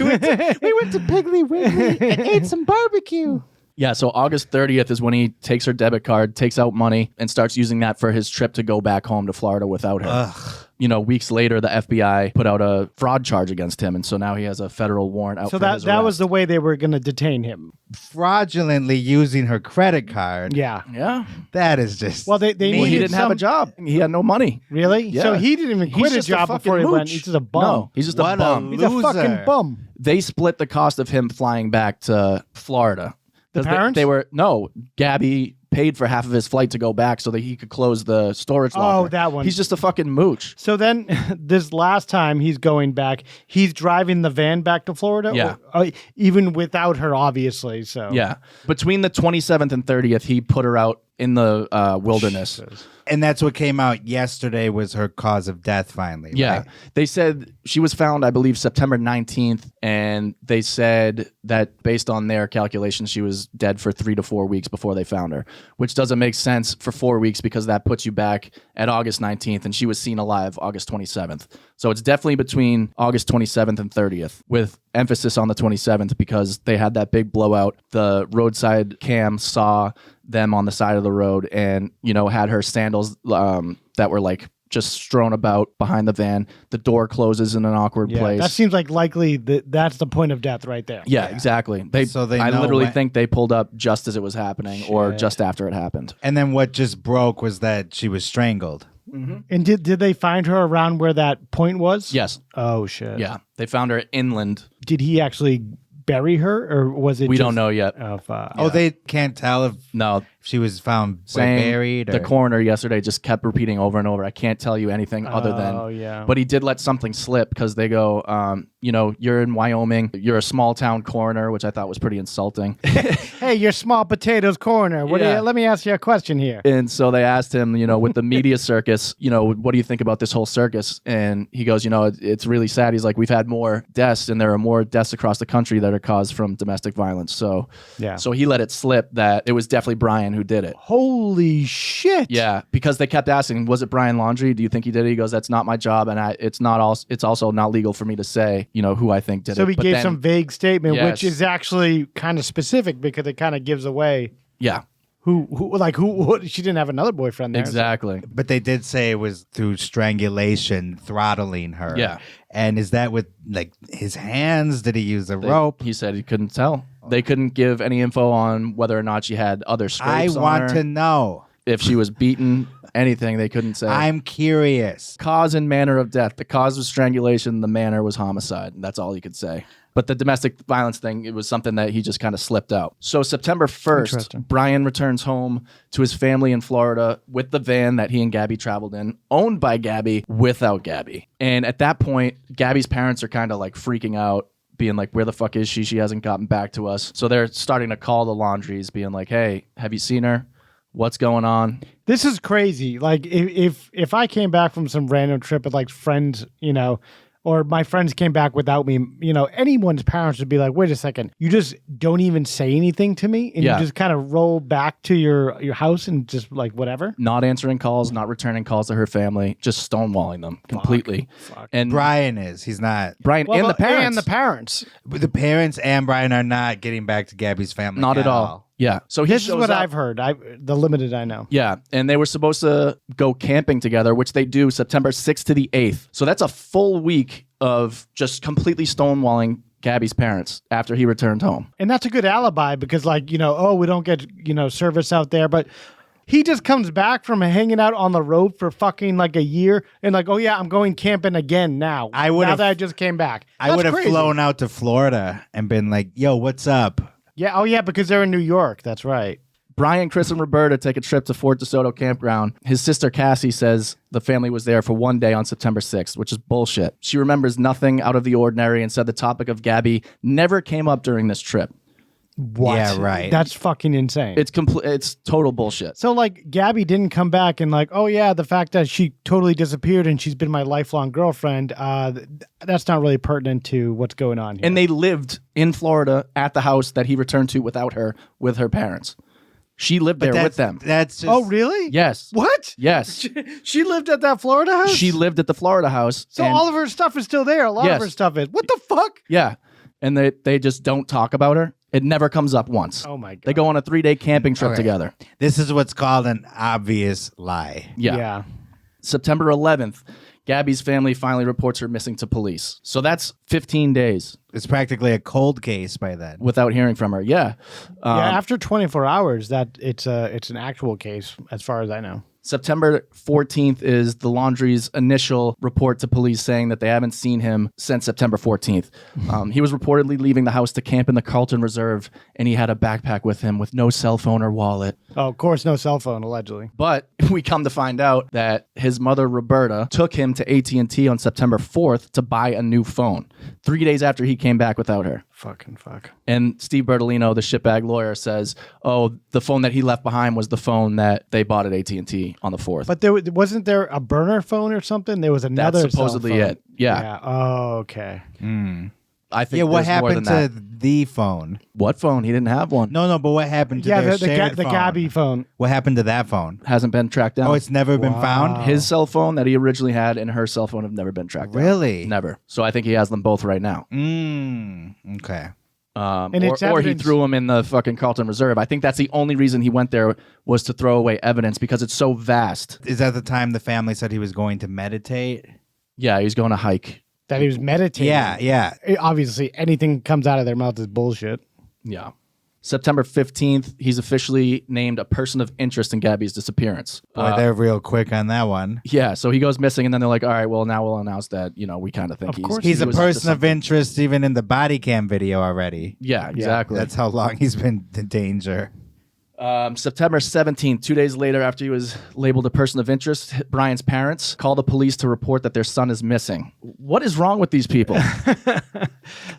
we went to Piggly Wiggly and ate some barbecue. Yeah, so August 30th is when he takes her debit card, takes out money, and starts using that for his trip to go back home to Florida without her. Ugh. You know, weeks later, the FBI put out a fraud charge against him, and so now he has a federal warrant out So for his that arrest. was the way they were going to detain him. Fraudulently using her credit card. Yeah. Yeah. That is just... Well, they Well, he didn't have a job. He had no money. Really? Yeah. So he didn't even He's quit his just a job fucking before he went. mooch. He's just a bum. No, he's just a What a bum. He's a fucking loser. bum. They split the cost of him flying back to Florida. The 'Cause parents? Gabby paid for half of his flight to go back so that he could close the storage locker. Oh, that one. He's just a fucking mooch. So then this last time he's going back, he's driving the van back to Florida? Yeah. Even without her, obviously. So Yeah. Between the 27th and 30th, he put her out in the wilderness. And that's what came out yesterday was her cause of death finally. Yeah. Right? They said she was found, I believe, September 19th. And they said that based on their calculations, she was dead for 3 to 4 weeks before they found her, which doesn't make sense for 4 weeks because that puts you back at August 19th. And she was seen alive August 27th. So it's definitely between August 27th and 30th, with emphasis on the 27th because they had that big blowout. The roadside cam saw them on the side of the road and, you know, had her sandals that were like just strewn about behind the van. The door closes in an awkward place. That seems like likely that's the point of death right there. Yeah, exactly. I know literally when- think they pulled up just as it was happening or just after it happened. And then what just broke was that she was strangled. Mm-hmm. And did they find her around where that point was? Yes. Oh, shit. Yeah. They found her inland. Did he actually bury her or was it We don't know yet. Of, Oh, they can't tell if No. she was found saying buried. The or- coroner yesterday just kept repeating over and over, I can't tell you anything other than, yeah. But he did let something slip because they go, you're in Wyoming, you're a small town coroner, which I thought was pretty insulting. Hey, you're small potatoes coroner. Let me ask you a question here. And so they asked him, with the media circus, what do you think about this whole circus? And he goes, it's really sad. He's like, we've had more deaths, and there are more deaths across the country that are caused from domestic violence. So, so he let it slip that it was definitely Brian who did it. Holy shit. Yeah, because they kept asking, was it Brian Laundrie? Do you think he did it? He goes, that's not my job, and it's also not legal for me to say, who I think did it. So he But gave then- some vague statement, Yes. which is actually kind of specific because it kind of gives away Yeah. who she didn't have another boyfriend there. Exactly. But they did say it was through strangulation, throttling her. Yeah. And is that with like his hands? Did he use a rope? He said he couldn't tell. They couldn't give any info on whether or not she had other scrapes on want her. to know. If she was beaten, anything, they couldn't say. I'm curious. Cause and manner of death. The cause was strangulation. The manner was homicide. That's all he could say. But the domestic violence thing, it was something that he just kind of slipped out. So September 1st, Brian returns home to his family in Florida with the van that he and Gabby traveled in, owned by Gabby, without Gabby. And at that point, Gabby's parents are kind of like freaking out, being like, where the fuck is she? She hasn't gotten back to us. So they're starting to call the Laundries, being like, hey, have you seen her? What's going on? This is crazy. Like if I came back from some random trip with like friends, or my friends came back without me, anyone's parents would be like, wait a second, you just don't even say anything to me, and you just kind of roll back to your house and just like whatever. Not answering calls, not returning calls to her family, just stonewalling them completely. And Brian he's not. Brian and the parents. And the parents. The parents and Brian are not getting back to Gabby's family. Not at all. Yeah. So this is what up. I've heard. The limited I know. Yeah. And they were supposed to go camping together, which they do September 6th to the 8th. So that's a full week of just completely stonewalling Gabby's parents after he returned home. And that's a good alibi because we don't get, service out there. But he just comes back from hanging out on the road for fucking like a year and like, oh yeah, I'm going camping again now. Now that I just came back. I would have flown out to Florida and been like, yo, what's up? Yeah. Oh, yeah, because they're in New York. That's right. Brian, Chris, and Roberta take a trip to Fort DeSoto campground. His sister Cassie says the family was there for one day on September 6th, which is bullshit. She remembers nothing out of the ordinary and said the topic of Gabby never came up during this trip. What? Yeah, right. That's fucking insane. It's total bullshit. So like Gabby didn't come back and like, oh yeah, the fact that she totally disappeared and she's been my lifelong girlfriend, that's not really pertinent to what's going on here. And they lived in Florida at the house that he returned to without her, with her parents. She lived there with them. That's just... Oh, really? Yes. What? Yes. She lived at that Florida house? She lived at the Florida house. So all of her stuff is still there. A lot of her stuff is. What the fuck? Yeah. And they just don't talk about her. It never comes up once. Oh, my God. They go on a 3-day camping trip Okay. together. This is what's called an obvious lie. Yeah. September 11th, Gabby's family finally reports her missing to police. So that's 15 days. It's practically a cold case by then. Without hearing from her. Yeah. After 24 hours, that it's an actual case as far as I know. September 14th is the Laundrie's initial report to police saying that they haven't seen him since September 14th. He was reportedly leaving the house to camp in the Carlton Reserve, and he had a backpack with him with no cell phone or wallet. Oh, of course, no cell phone, allegedly. But we come to find out that his mother, Roberta, took him to AT&T on September 4th to buy a new phone, 3 days after he came back without her. Fucking fuck. And Steve Bertolino, the shitbag lawyer, says, oh, the phone that he left behind was the phone that they bought at AT&T on the 4th. But wasn't there a burner phone or something? There was another That's supposedly cell phone. it. Yeah. Oh, okay. I think what there's more happened than to that. the phone? What phone? He didn't have one. No, but what happened to their shared the phone? Gabby phone. What happened to that phone? Hasn't been tracked down. Oh, it's never been found? His cell phone that he originally had and her cell phone have never been tracked down. Really? Never. So I think he has them both right now. Okay. And Or it's he evidence- threw him in the fucking Carlton Reserve. I think that's the only reason he went there was to throw away evidence because it's so vast. Is that the time the family said he was going to meditate? Yeah, he's going to hike. That he was meditating. Yeah. Obviously, anything comes out of their mouth is bullshit. Yeah. September 15th, he's officially named a person of interest in Gabby's disappearance. Boy, they're real quick on that one. Yeah, so he goes missing, and then they're like, all right, well, now we'll announce that, we kind of think He's a was up to person of something. interest even in the body cam video already. Yeah, exactly. That's how long he's been in danger. September 17th, 2 days later after he was labeled a person of interest, Brian's parents called the police to report that their son is missing. What is wrong with these people?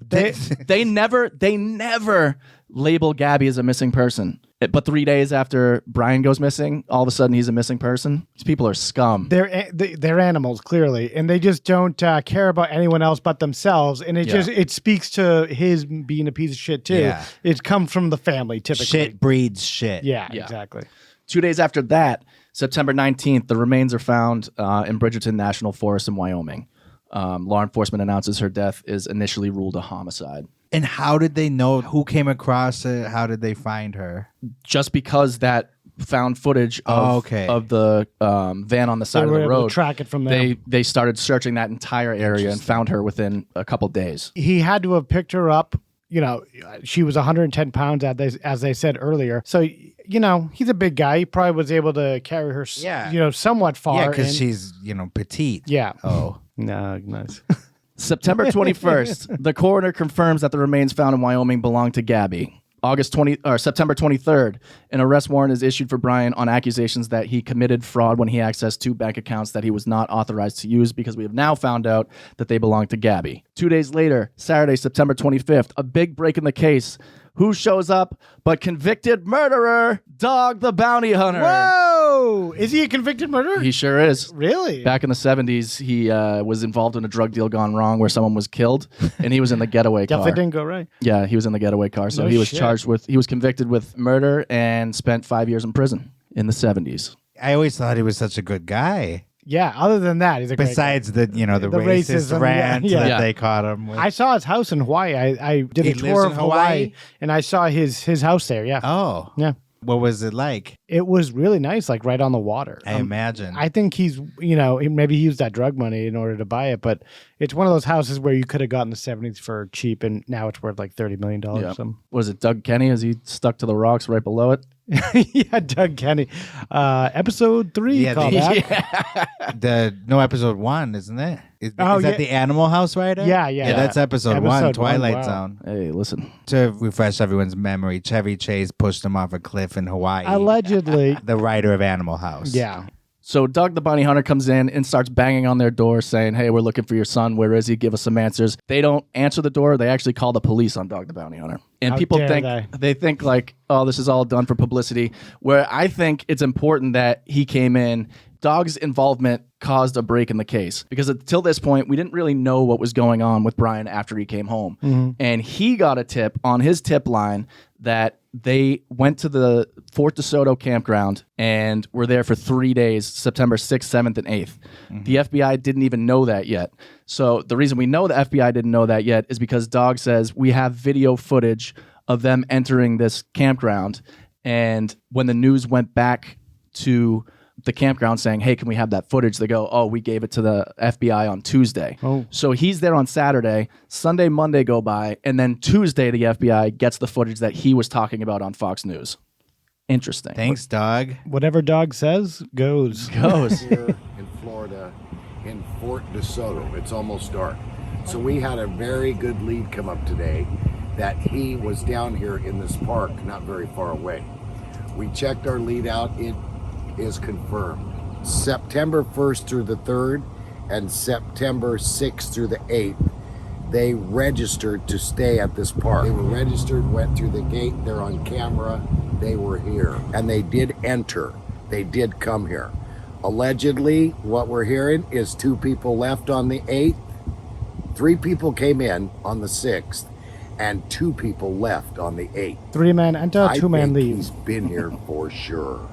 they never label Gabby as a missing person. But 3 days after Brian goes missing, all of a sudden he's a missing person. These people are scum. They're animals, clearly, and they just don't care about anyone else but themselves. And it speaks to his being a piece of shit too. Yeah. It comes from the family, typically. Shit breeds shit. Yeah, exactly. 2 days after that, September 19th, the remains are found in Bridgerton National Forest in Wyoming. Law enforcement announces her death is initially ruled a homicide. And how did they know? Who came across it? How did they find her? Just because that found footage of the van on the side of the road. To track it from there. They started searching that entire area and found her within a couple days. He had to have picked her up. You know, she was 110 pounds, as they said earlier. So, you know, he's a big guy. He probably was able to carry her, somewhat far. Yeah, because she's, petite. Yeah. Oh. No, nice. September 21st, the coroner confirms that the remains found in Wyoming belong to Gabby. September 23rd, an arrest warrant is issued for Brian on accusations that he committed fraud when he accessed 2 bank accounts that he was not authorized to use, because we have now found out that they belong to Gabby. 2 days later, Saturday, September 25th, a big break in the case. Who shows up but convicted murderer, Dog the Bounty Hunter. Whoa! Is he a convicted murderer? He sure is. Really? Back in the 70s, he was involved in a drug deal gone wrong where someone was killed, and he was in the getaway car. Definitely didn't go right. Yeah, he was in the getaway car. So he was he was convicted with murder and spent 5 years in prison in the 70s. I always thought he was such a good guy. Yeah, other than that, he's a Besides the racist rant that they caught him with. I saw his house in Hawaii. I did a tour of Hawaii, and I saw his house there. Yeah. Oh. Yeah. What was it like? It was really nice, like right on the water. I imagine. I think he's, maybe he used that drug money in order to buy it, but it's one of those houses where you could have gotten the 70s for cheap, and now it's worth like $30 million. Yeah. Was it Doug Kenny? Is he stuck to the rocks right below it? Yeah, Doug Kenny. Episode 3 called that. Episode 1, isn't it? Is that the Animal House writer? Yeah. That's episode 1, Twilight Zone. Hey, listen. To refresh everyone's memory, Chevy Chase pushed him off a cliff in Hawaii. Allegedly. The writer of Animal House. Yeah. So Doug the Bounty Hunter comes in and starts banging on their door saying, hey, we're looking for your son. Where is he? Give us some answers. They don't answer the door. They actually call the police on Doug the Bounty Hunter. And people think like, oh, this is all done for publicity, where I think it's important that he came in. Dog's involvement caused a break in the case, because until this point, we didn't really know what was going on with Brian after he came home. Mm-hmm. And he got a tip on his tip line that they went to the Fort DeSoto campground and were there for 3 days, September 6th, 7th, and 8th. Mm-hmm. The FBI didn't even know that yet. So the reason we know the FBI didn't know that yet is because Dog says we have video footage of them entering this campground. And when the news went back to the campground saying, hey, can we have that footage? They go, oh, we gave it to the FBI on Tuesday. Oh. So he's there on Saturday, Sunday, Monday go by, and then Tuesday the FBI gets the footage that he was talking about on Fox News. Interesting. Thanks, Dog. Whatever Dog says, goes. Here in Florida, in Fort DeSoto. It's almost dark. So we had a very good lead come up today that he was down here in this park, not very far away. We checked our lead out. It is confirmed. September 1st through the 3rd and September 6th through the 8th, they registered to stay at this park. They were registered, went through the gate, they're on camera, they were here. And they did enter. They did come here. Allegedly, what we're hearing is 2 people left on the 8th, 3 people came in on the 6th, and 2 people left on the 8th. 3-man enter, 2-man leave. He's been here for sure.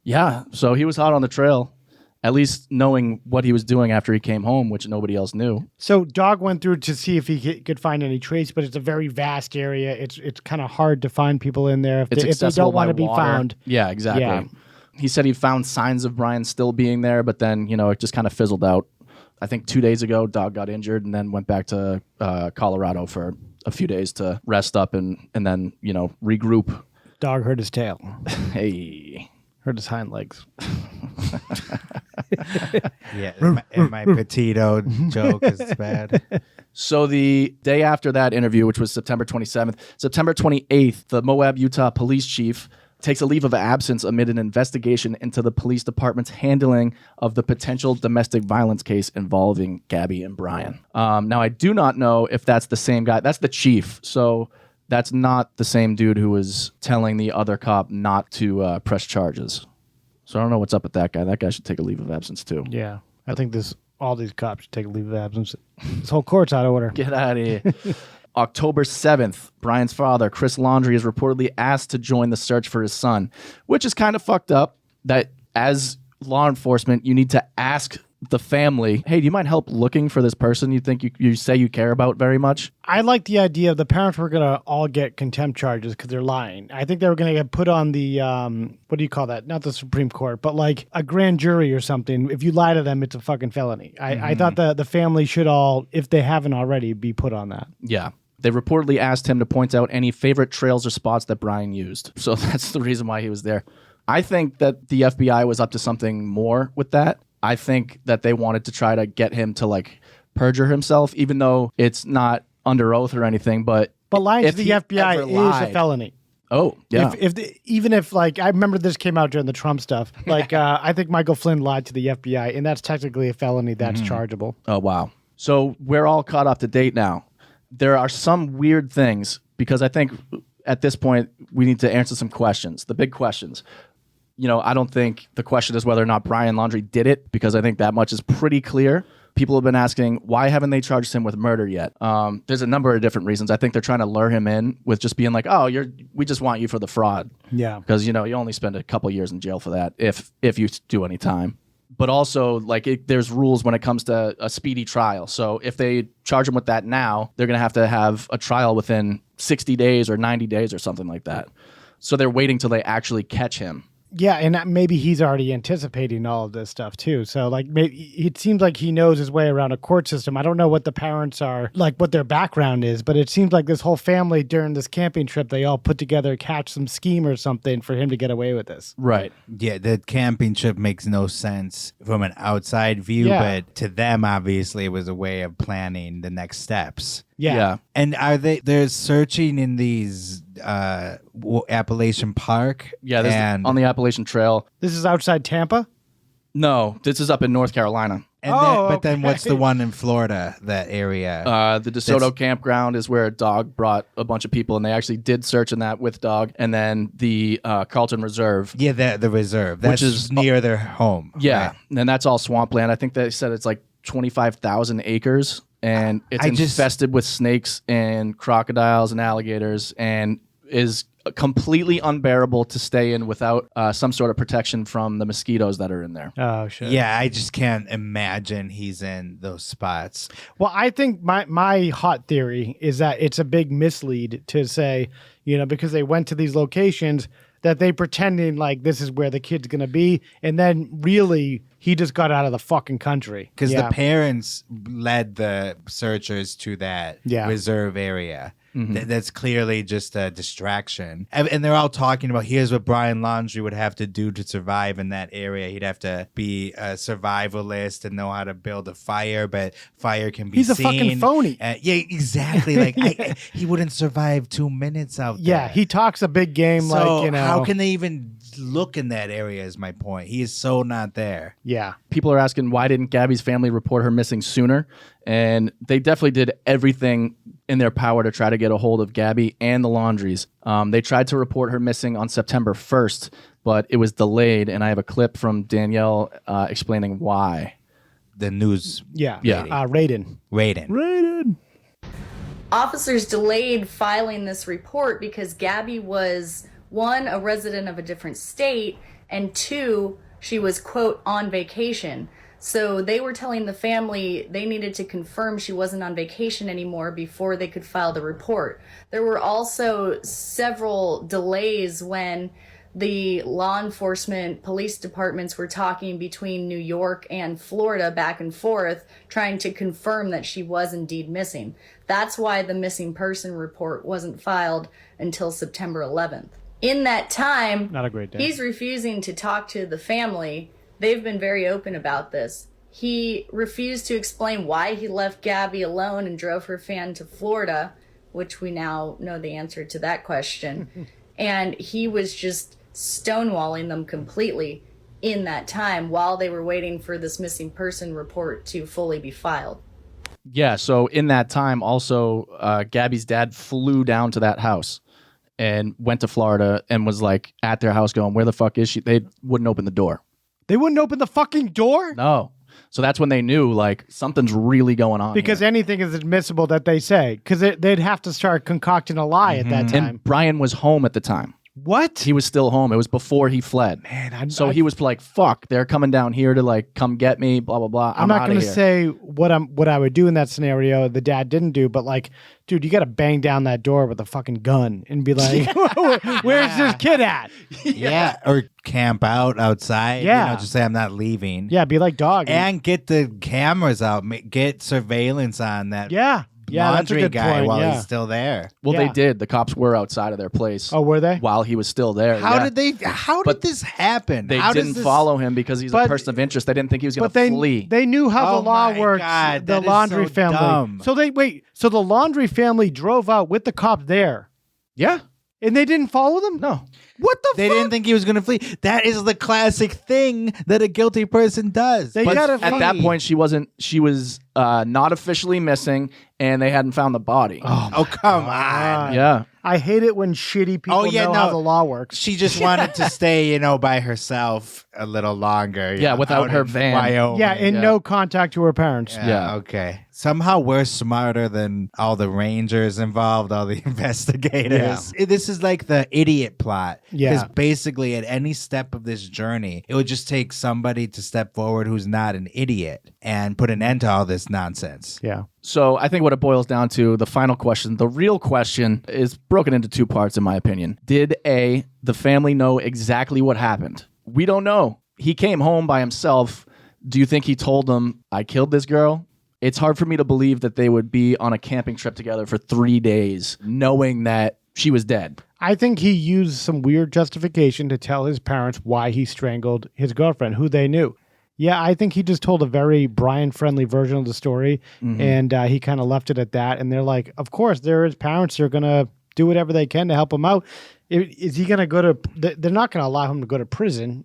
Yeah, so he was hot on the trail, at least knowing what he was doing after he came home, which nobody else knew. So Dog went through to see if he could find any trace, but it's a very vast area. It's kind of hard to find people in there if they don't want to be found. Yeah, exactly. Yeah. He said he found signs of Brian still being there, but then, it just kind of fizzled out. I think 2 days ago, Dog got injured and then went back to Colorado for a few days to rest up and then, regroup. Dog hurt his tail. Hey. Hurt his hind legs. Yeah, and my Petito joke is bad. So the day after that interview, which was September 27th, September 28th, the Moab, Utah police chief takes a leave of absence amid an investigation into the police department's handling of the potential domestic violence case involving Gabby and Brian. Now, I do not know if that's the same guy. That's the chief. So that's not the same dude who was telling the other cop not to press charges. So I don't know what's up with that guy. That guy should take a leave of absence too. Yeah, I think all these cops should take a leave of absence. This whole court's out of order. Get out of here. October 7th, Brian's father, Chris Laundrie, is reportedly asked to join the search for his son, which is kind of fucked up that as law enforcement, you need to ask the family, hey, do you mind help looking for this person you think you say you care about very much? I like the idea of the parents were going to all get contempt charges because they're lying. I think they were going to get put on the, what do you call that? Not the Supreme Court, but like a grand jury or something. If you lie to them, it's a fucking felony. I thought the family should all, if they haven't already, be put on that. Yeah. They reportedly asked him to point out any favorite trails or spots that Brian used. So that's the reason why he was there. I think that the FBI was up to something more with that. I think that they wanted to try to get him to like perjure himself, even though it's not under oath or anything. But lying to the FBI is a felony. Oh, yeah. Even if like, I remember this came out during the Trump stuff. Like, I think Michael Flynn lied to the FBI, and that's technically a felony that's chargeable. Oh, wow. So we're all caught up to date now. There are some weird things because I think at this point we need to answer some questions, the big questions. You know, I don't think the question is whether or not Brian Laundrie did it, because I think that much is pretty clear. People have been asking, why haven't they charged him with murder yet? There's a number of different reasons. I think they're trying to lure him in with just being like, oh, we just want you for the fraud. Yeah. Because, you know, you only spend a couple years in jail for that if you do any time. But also, like, there's rules when it comes to a speedy trial. So if they charge him with that now, they're going to have a trial within 60 days or 90 days or something like that. So they're waiting till they actually catch him. Yeah, and maybe he's already anticipating all of this stuff too. So like, maybe it seems like he knows his way around a court system. I don't know what the parents are, like what their background is, but it seems like this whole family during this camping trip, they all put together, catch some scheme or something for him to get away with this. Right. Yeah, the camping trip makes no sense from an outside view, but to them, obviously, it was a way of planning the next steps. Yeah. And they're searching in these Appalachian Park? Yeah, this is on the Appalachian Trail. This is outside Tampa? No, this is up in North Carolina. But then what's the one in Florida, that area? The DeSoto campground is where a dog brought a bunch of people, and they actually did search in that with dog. And then the Carlton Reserve. Yeah, the reserve. Which is near their home. Yeah, right? And that's all swampland. I think they said it's like 25,000 acres. And it's infested with snakes and crocodiles and alligators, and is completely unbearable to stay in without some sort of protection from the mosquitoes that are in there. Oh, shit. Yeah, I just can't imagine he's in those spots. Well, I think my hot theory is that it's a big mislead to say, you know, because they went to these locations, that they pretending like this is where the kid's going to be, and then really he just got out of the fucking country. Because the parents led the searchers to that reserve area. Mm-hmm. That's clearly just a distraction. And they're all talking about, here's what Brian Laundrie would have to do to survive in that area. He'd have to be a survivalist and know how to build a fire, but fire can be He's seen. a fucking phony. Yeah, exactly. Like he wouldn't survive 2 minutes out there. Yeah, he talks a big game. So like, you know, how can they even look in that area is my point. He is so not there. Yeah. People are asking, why didn't Gabby's family report her missing sooner? And they definitely did everything in their power to try to get a hold of Gabby and the Laundries. They tried to report her missing on September 1st, but it was delayed. And I have a clip from Danielle explaining why. The news. Yeah. Raiden. Officers delayed filing this report because Gabby was, one, a resident of a different state, and two, she was, quote, on vacation. So they were telling the family they needed to confirm she wasn't on vacation anymore before they could file the report. There were also several delays when the law enforcement police departments were talking between New York and Florida back and forth, trying to confirm that she was indeed missing. That's why the missing person report wasn't filed until September 11th. In that time, not a great day. He's refusing to talk to the family. They've been very open about this. He refused to explain why he left Gabby alone and drove her fan to Florida, which we now know the answer to that question. And he was just stonewalling them completely in that time while they were waiting for this missing person report to fully be filed. Yeah, so in that time, also, Gabby's dad flew down to that house and went to Florida and was like at their house going, where the fuck is she? They wouldn't open the door. They wouldn't open the fucking door? No. So that's when they knew, like, something's really going on. Because here. anything is admissible that they say. Because they'd have to start concocting a lie at that time. And Brian was home at the time. What? He was still home. It was before he fled. Man, he was like, fuck, they're coming down here to like come get me, blah, blah, blah. I'm not going to say what I would do in that scenario the dad didn't do, but like, dude, you got to bang down that door with a fucking gun and be like, where's this kid at? Yeah. Or camp outside. Yeah. You know, just say I'm not leaving. Yeah, be like dog. And get the cameras out. Get surveillance on that. Yeah. Yeah, that's a laundry good guy point, while yeah. he's still there. Well, Yeah. they did. The cops were outside of their place. Oh, were they? While he was still there. How yeah. did this happen? They How does didn't this- follow him because he's a person of interest. They didn't think he was going to flee. They knew how Oh the law my works. God, the that is Laundrie so family. dumb. So So the Laundrie family drove out with the cops there. Yeah. And they didn't follow them? No. What the They didn't think he was going to flee. That is the classic thing that a guilty person does. But at that point, she was not officially missing, and they hadn't found the body. Oh, come on. Yeah. I hate it when shitty people know how the law works. She just wanted to stay, by herself a little longer. Yeah, without out her in van. Wyoming. Yeah, and no contact to her parents. Yeah, okay. Somehow we're smarter than all the rangers involved, all the investigators. This is like the idiot plot. Yeah. Because basically at any step of this journey, it would just take somebody to step forward who's not an idiot and put an end to all this nonsense. Yeah. So I think what it boils down to, the final question, the real question, is broken into two parts, in my opinion. Did the family know exactly what happened? We don't know. He came home by himself. Do you think he told them, I killed this girl? It's hard for me to believe that they would be on a camping trip together for 3 days, knowing that she was dead. I think he used some weird justification to tell his parents why he strangled his girlfriend, who they knew. Yeah, I think he just told a very Brian-friendly version of the story, and he kind of left it at that. And they're like, of course, they're his parents. They're going to do whatever they can to help him out. Is he going to go to... They're not going to allow him to go to prison,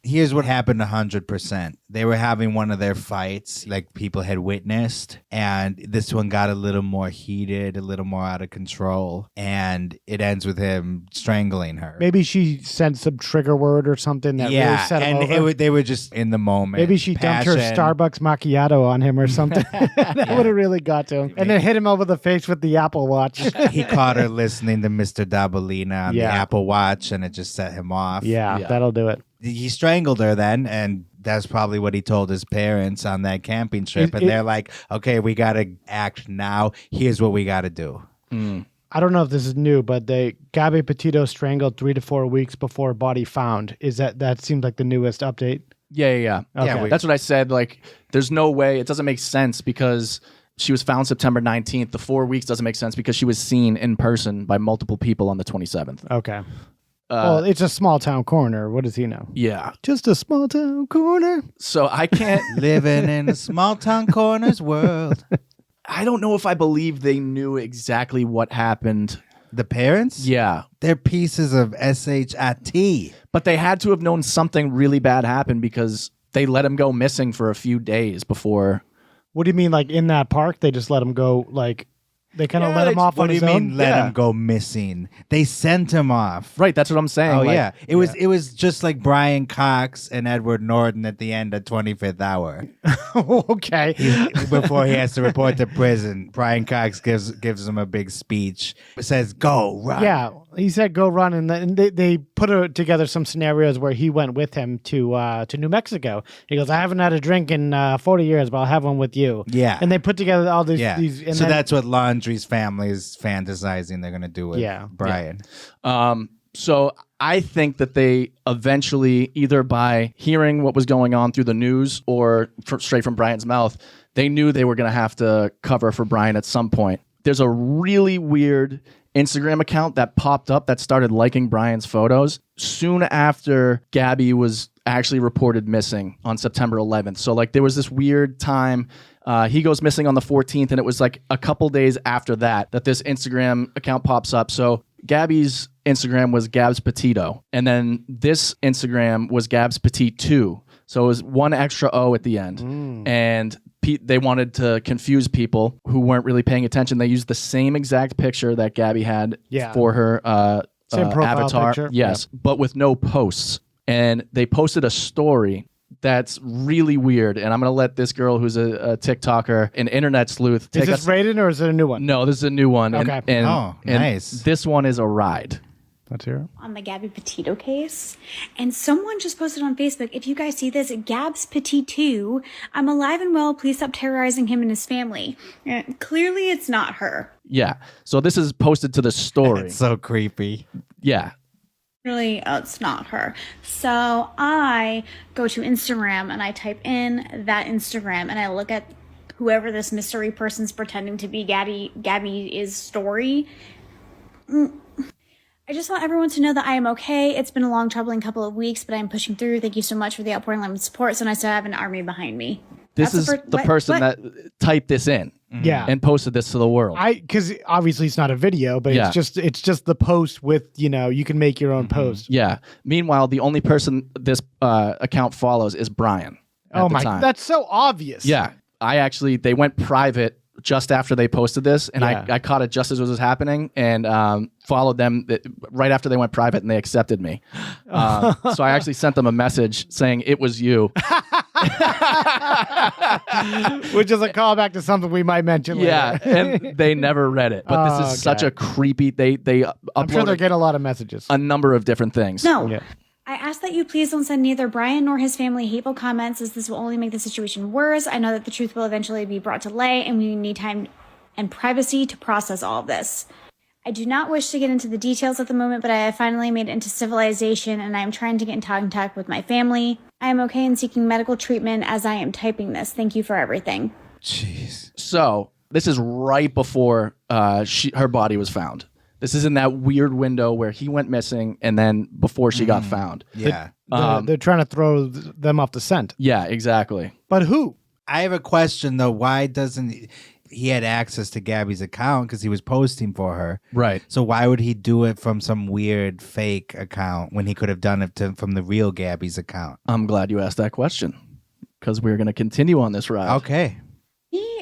Here's what happened 100%. They were having one of their fights, like people had witnessed, and this one got a little more heated, a little more out of control, and it ends with him strangling her. Maybe she sent some trigger word or something that really set him and over. they were just in the moment. Maybe she dumped her Passion. Starbucks macchiato on him or something. That would have really got to him. And then hit him over the face with the Apple Watch. He caught her listening to Mr. Dabalina on the Yeah. Apple Watch, and it just set him off. Yeah, that'll do it. He strangled her then, and that's probably what he told his parents on that camping trip. And they're like, okay, we got to act now. Here's what we got to do. I don't know if this is new, but Gabby Petito strangled 3 to 4 weeks before body found. Is that seems like the newest update? Yeah. Okay. That's what I said. Like, there's no way. It doesn't make sense because she was found September 19th. The 4 weeks doesn't make sense because she was seen in person by multiple people on the 27th. Okay. Well, it's a small town coroner. What does he know? Yeah. Just a small town coroner. So I can't... Living in a small town coroner's world. I don't know if I believe they knew exactly what happened. The parents? Yeah. They're pieces of SHIT. But they had to have known something really bad happened because they let him go missing for a few days before. What do you mean, like in that park? They just let him go, like they kind of let him off What on do you his own? mean let him go missing? They sent him off. Right, that's what I'm saying. Oh like, yeah. It was just like Brian Cox and Edward Norton at the end of 25th Hour. Okay. Before he has to report to prison, Brian Cox gives him a big speech. Says, "Go run." Yeah, he said go run, and then they put together some scenarios where he went with him to New Mexico. He goes, I haven't had a drink in 40 years, but I'll have one with you. Yeah. And they put together all these. Yeah. these and so then, that's what Laundrie's family is fantasizing they're going to do with Brian. So I think that they eventually, either by hearing what was going on through the news or straight from Brian's mouth, they knew they were going to have to cover for Brian at some point. There's a really weird Instagram account that popped up that started liking Brian's photos soon after Gabby was actually reported missing on September 11th. So like there was this weird time. He goes missing on the 14th, and it was like a couple days after that this Instagram account pops up. So Gabby's Instagram was Gabs Petito, and then this Instagram was Gabs Petite 2. So it was one extra O at the end. And they wanted to confuse people who weren't really paying attention. They used the same exact picture that Gabby had for her same profile avatar. picture. Yes, but with no posts. And they posted a story that's really weird. And I'm going to let this girl who's a TikToker, an internet sleuth, take Is this rated or is it a new one? No, this is a new one. Okay. And nice. This one is a ride. Let's hear it. On the Gabby Petito case. And someone just posted on Facebook, if you guys see this, Gabs Petito, I'm alive and well. Please stop terrorizing him and his family. Clearly, it's not her. Yeah. So this is posted to the story. It's so creepy. Yeah. Really, it's not her. So I go to Instagram and I type in that Instagram and I look at whoever this mystery person's pretending to be Gabby's story. I just want everyone to know that I am okay. It's been a long, troubling couple of weeks, but I'm pushing through. Thank you so much for the outpouring love and support. So nice to have an army behind me. This is the person that typed this in. Yeah. And posted this to the world. Because obviously it's not a video, but it's just the post with, you can make your own post. Yeah. Meanwhile, the only person this account follows is Brian. Oh my, that's so obvious. Yeah. They went private just after they posted this, and I caught it just as it was happening, and followed them right after they went private, and they accepted me. So I actually sent them a message saying it was you. Which is a callback to something we might mention later. Yeah, and they never read it. But this is such a creepy. They I'm sure they're getting a lot of messages. A number of different things. No. Yeah. I ask that you please don't send neither Brian nor his family hateful comments, as this will only make the situation worse. I know that the truth will eventually be brought to light, and we need time and privacy to process all of this. I do not wish to get into the details at the moment, but I have finally made it into civilization, and I am trying to get in contact with my family. I am okay in seeking medical treatment as I am typing this. Thank you for everything. Jeez. So this is right before her body was found. This is in that weird window where he went missing and then before she got found. Yeah. They're trying to throw them off the scent. Yeah, exactly. But who? I have a question, though. Why doesn't he had access to Gabby's account because he was posting for her? Right. So why would he do it from some weird fake account when he could have done it from the real Gabby's account? I'm glad you asked that question because we're going to continue on this ride. Okay.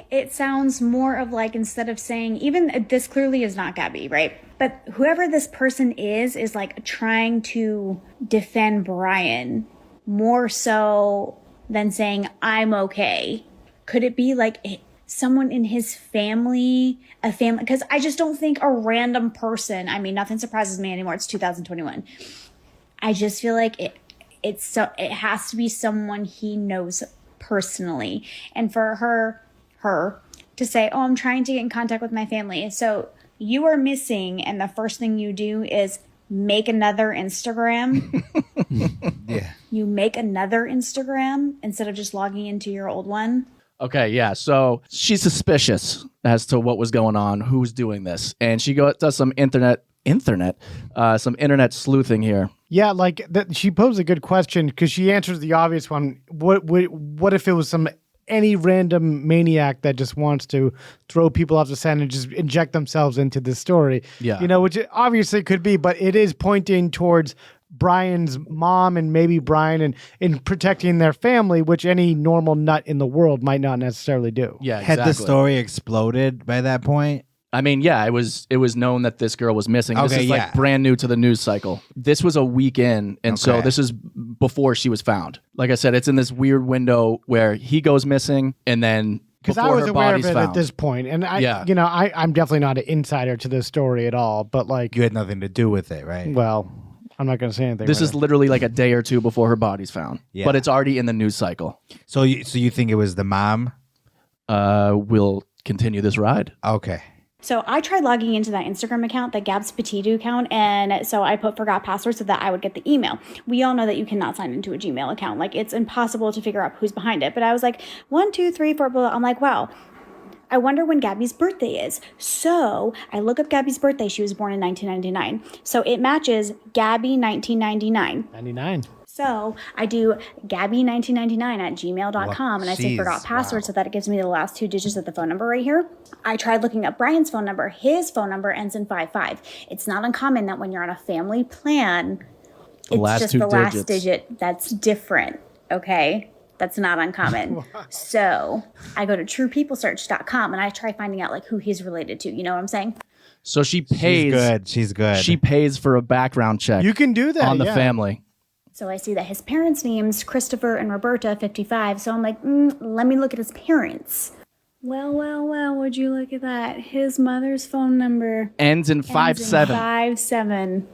It sounds more of like, instead of saying, even this clearly is not Gabby, right? But whoever this person is like trying to defend Brian more so than saying, I'm okay. Could it be like someone in his family, because I just don't think a random person, I mean, nothing surprises me anymore. It's 2021. I just feel like it has to be someone he knows personally. And for her to say, oh, I'm trying to get in contact with my family. So you are missing, and the first thing you do is make another Instagram. Yeah. You make another Instagram instead of just logging into your old one. Okay, yeah. So she's suspicious as to what was going on, who's doing this. And she does some internet sleuthing here. Yeah, like she posed a good question because she answers the obvious one. What if it was any random maniac that just wants to throw people off the scent and just inject themselves into this story? Yeah. Which it obviously could be, but it is pointing towards Brian's mom and maybe Brian and in protecting their family, which any normal nut in the world might not necessarily do. Yeah, exactly. Had the story exploded by that point? I mean, yeah, it was known that this girl was missing. This is like brand new to the news cycle. This was a week in, and so this is before she was found. Like I said, it's in this weird window where he goes missing, and then because I was aware of it at this point, and I'm definitely not an insider to this story at all. But like, you had nothing to do with it, right? Well, I'm not going to say anything. This is literally like a day or two before her body's found, but it's already in the news cycle. So you think it was the mom? We'll continue this ride. Okay. So I tried logging into that Instagram account, the Gabs Petito account, and so I put forgot password so that I would get the email. We all know that you cannot sign into a Gmail account. Like, it's impossible to figure out who's behind it. But I was like, 1, 2, 3, 4, blah, blah. I'm like, wow. I wonder when Gabby's birthday is. So I look up Gabby's birthday. She was born in 1999. So it matches Gabby 1999. 99. So I do Gabby1999 at gmail.com and I say forgot password, so that it gives me the last 2 digits of the phone number right here. I tried looking up Brian's phone number. His phone number ends in 55. It's not uncommon that when you're on a family plan, it's just the last digit that's different, okay? That's not uncommon. So I go to truepeoplesearch.com and I try finding out like who he's related to. You know what I'm saying? So she pays. She's good. She pays for a background check. You can do that on the family. So I see that his parents' names, Christopher and Roberta, 55. So I'm like, let me look at his parents. Well, would you look at that? His mother's phone number ends in 57. 57.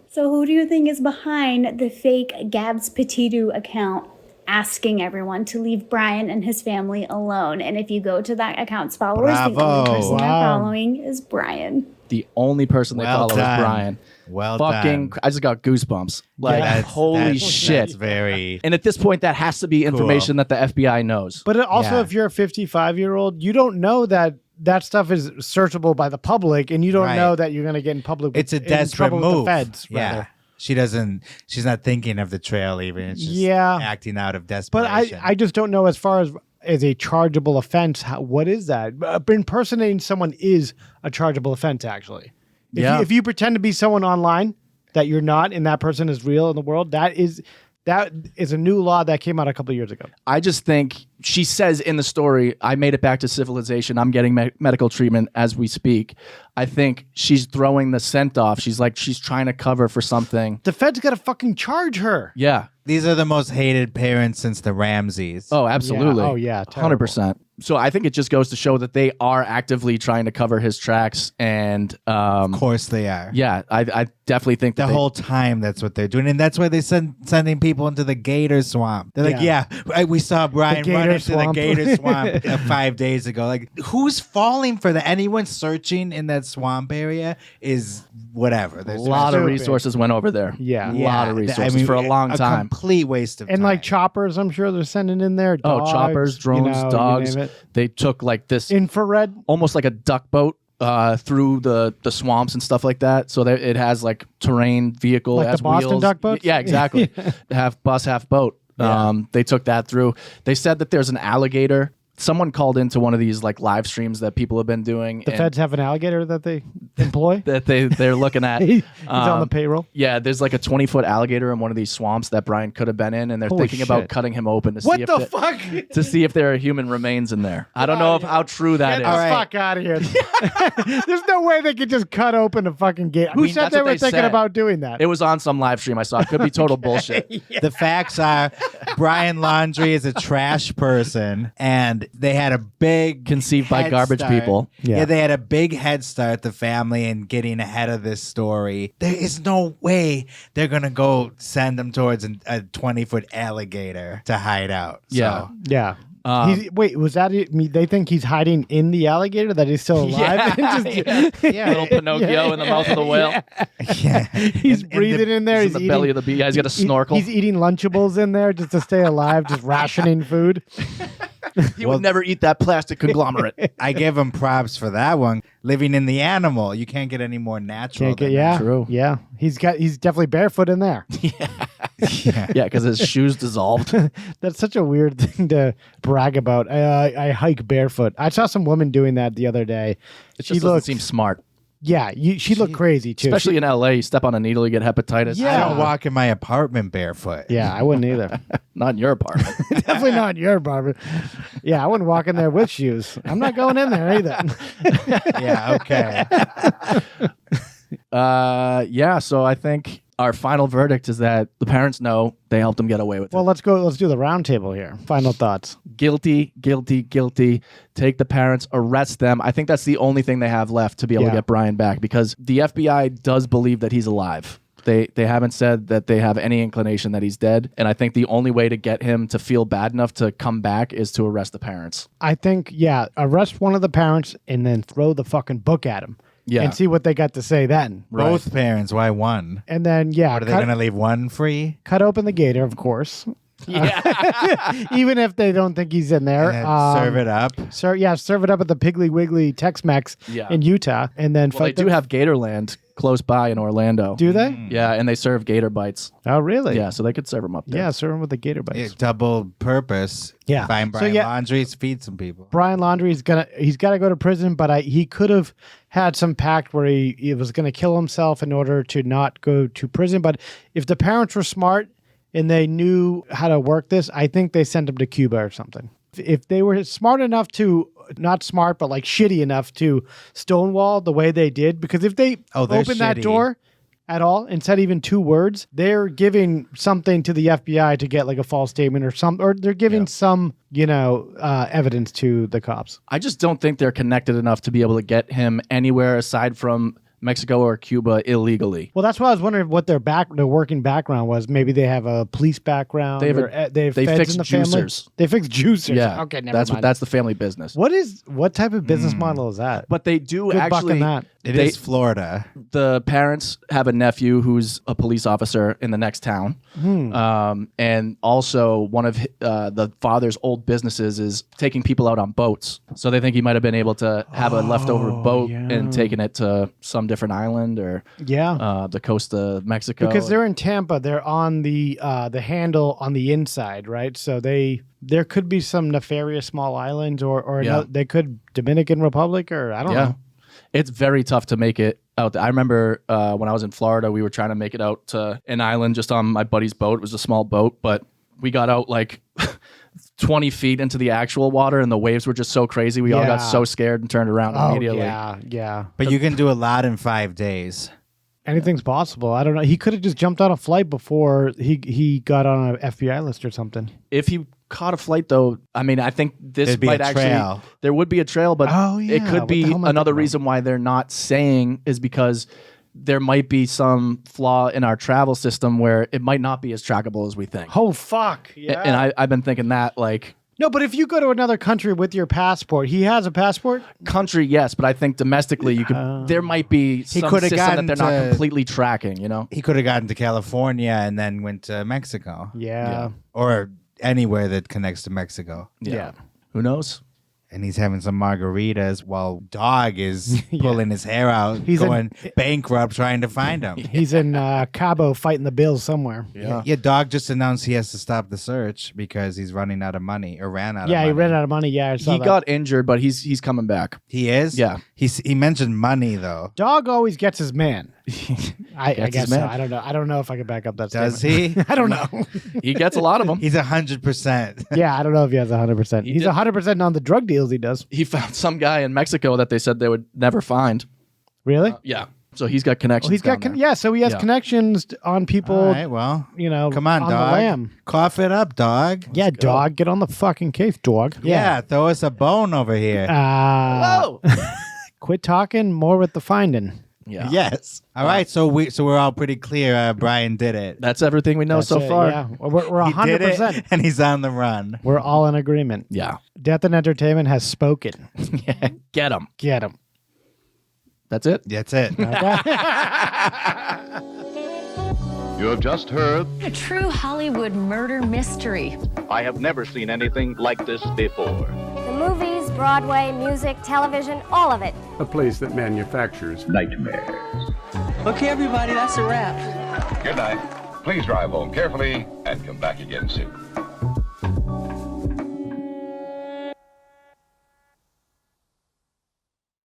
So who do you think is behind the fake Gabs Petito account asking everyone to leave Brian and his family alone? And if you go to that account's followers, the only person they're following is Brian. The only person they follow is Brian. Well done. I just got goosebumps. Like, holy shit. That's very... And at this point, that has to be information that the FBI knows. But also, if you're a 55-year-old, you don't know that stuff is searchable by the public, and you don't know that you're going to get in public. It's a desperate move. With the feds, rather. She's not thinking of the trail even. It's just acting out of desperation. But I just don't know as far as a chargeable offense. What is that? Impersonating someone is a chargeable offense, actually. If you pretend to be someone online that you're not and that person is real in the world, that is a new law that came out a couple of years ago. I just think she says in the story, I made it back to civilization. I'm getting medical treatment as we speak. I think she's throwing the scent off. She's trying to cover for something. The feds got to fucking charge her. Yeah. These are the most hated parents since the Ramseys. Oh, absolutely. Yeah. Oh, yeah. 100%. So I think it just goes to show that they are actively trying to cover his tracks. And of course they are. Yeah, I definitely think the whole time that's what they're doing. And that's why they're sending people into the gator swamp. They're like, we saw Brian run into the gator swamp 5 days ago. Like, who's falling for that? Anyone searching in that swamp area is whatever. There's a lot of resources went over there. Yeah. A lot of resources for a long time. A complete waste of time. And like choppers, I'm sure they're sending in there. Dogs, choppers, drones, dogs. They took like this infrared, almost like a duck boat through the swamps and stuff like that. So that it has like terrain vehicle, like has the Boston wheels. duck boats? Yeah, exactly. Half bus, half boat. They took that through. They said that there's an alligator. Someone called into one of these like live streams that people have been doing. The feds have an alligator that they employ? that they're looking at. He's on the payroll? Yeah, there's like a 20-foot alligator in one of these swamps that Brian could have been in, and they're thinking about cutting him open to see if to see if there are human remains in there. I don't know how true that is. Get the fuck out of here. There's no way they could just cut open a fucking gate. Who said they were thinking about doing that? It was on some live stream I saw. It could be total bullshit. The facts are Brian Laundrie is a trash person, and they had a big conceived by garbage people. Yeah, they had a big head start, the family, in getting ahead of this story. There is no way they're gonna go send them towards a 20-foot alligator to hide out. So. Yeah. Wait, was that it? They think he's hiding in the alligator, that he's still alive? Little Pinocchio in the mouth of the whale. Yeah. He's breathing in there. He's in the belly of the beast. He's got a snorkel. He's eating Lunchables in there just to stay alive, just rationing food. He would never eat that plastic conglomerate. I give him props for that one. Living in the animal, you can't get any more natural. True. Yeah, he's definitely barefoot in there. Yeah, because his shoes dissolved. That's such a weird thing to brag about. I hike barefoot. I saw some woman doing that the other day. It just doesn't seem smart. Yeah, she looked crazy too. Especially in LA, you step on a needle, you get hepatitis. Yeah. I don't walk in my apartment barefoot. Yeah, I wouldn't either. Not in your apartment. Definitely not in your apartment. Yeah, I wouldn't walk in there with shoes. I'm not going in there either. Yeah, okay. Yeah, so I think our final verdict is that the parents know they helped him get away with it. Well, let's do the round table here. Final thoughts. Guilty, guilty, guilty. Take the parents, arrest them. I think that's the only thing they have left to be able to get Brian back, because the FBI does believe that he's alive. They haven't said that they have any inclination that he's dead. And I think the only way to get him to feel bad enough to come back is to arrest the parents. I think, arrest one of the parents and then throw the fucking book at him. Yeah. And see what they got to say then. Right. Both parents, why one? And then, are they going to leave one free? Cut open the gator, of course. Yeah. Even if they don't think he's in there. Serve it up. Serve it up at the Piggly Wiggly Tex-Mex Yeah. in Utah. And then Well, they do have Gatorland close by in Orlando. Do they? Yeah, and they serve gator bites. Oh, really? Yeah, so they could serve them up there. Yeah, serve them with the gator bites. Yeah, double purpose. Yeah. Find So, Brian yeah. Laundrie, feed some people. Brian Laundrie he's got to go to prison, but he could have had some pact where he was going to kill himself in order to not go to prison. But if the parents were smart and they knew how to work this, I think they sent him to Cuba or something. If they were smart enough to, not smart, but like shitty enough to stonewall the way they did, because if they opened that door at all and said even 2 words, they're giving something to the FBI to get like a false statement or they're giving some, evidence to the cops. I just don't think they're connected enough to be able to get him anywhere aside from Mexico or Cuba illegally. Well, that's why I was wondering what their working background was. Maybe they have a police background. They have they feds fix in the family. juicers. They fix juicers. Yeah, Okay, never mind. that's the family business. What type of business model is that? But they do Good buck actually. in that. It is Florida. The parents have a nephew who's a police officer in the next town. And also one of the father's old businesses is taking people out on boats. So they think he might have been able to have a leftover boat and taken it to some different island or the coast of Mexico. Because they're in Tampa, they're on the handle on the inside, right? So there could be some nefarious small islands or they could Dominican Republic or I don't know. It's very tough to make it out there. I remember when I was in Florida, we were trying to make it out to an island just on my buddy's boat. It was a small boat, but we got out like 20 feet into the actual water and the waves were just so crazy. We all got so scared and turned around immediately. Yeah. But you can do a lot in 5 days. Anything's possible. I don't know. He could have just jumped on a flight before he got on an FBI list or something. If he caught a flight, though, I mean, I think this There'd be might a actually trail. there would be a trail, but it could What be the hell am I another thinking reason why they're not saying is because there might be some flaw in our travel system where it might not be as trackable as we think. Oh fuck! Yeah. And I've been thinking that like. No, but if you go to another country with your passport, he has a passport? Country, yes, but I think domestically you could there might be some system that they're not completely tracking, He could have gotten to California and then went to Mexico. Yeah. Or anywhere that connects to Mexico. Yeah. Who knows? And he's having some margaritas while Dog is pulling his hair out, He's going bankrupt trying to find him. He's in Cabo fighting the bills somewhere. Yeah, Dog just announced he has to stop the search because he's running out of money or ran out of money. Yeah, he ran out of money. Yeah, I saw He that. got injured, but he's coming back. He is? Yeah. He mentioned money, though. Dog always gets his man. I Gets guess his so. man. I don't know. I don't know if I can back up that Does statement. he? I don't know. He gets a lot of them. He's 100%. Yeah, I don't know if he has 100%. He's 100% on the drug deals he does. He found some guy in Mexico that they said they would never find. Really? Yeah. So he's got connections. He's got down there. yeah, so he has Yeah. connections on people. All right, well, come on, on Dog. the lam. Cough it up, Dog. Yeah, Dog, get on the fucking case, Dog. Yeah, throw us a bone over here. Whoa! Quit talking, more with the finding. Yeah. Yes. All right, so we're all pretty clear. Brian did it. That's everything we know That's so it, far. Yeah, we're He did 100%. it, and he's on the run. We're all in agreement. Yeah. Death and Entertainment has spoken. Yeah. Get him. Get him. That's it. That's it. You have just heard. A true Hollywood murder mystery. I have never seen anything like this before. The movies, Broadway, music, television, all of it. A place that manufactures nightmares. Okay, everybody, that's a wrap. Good night. Please drive home carefully and come back again soon.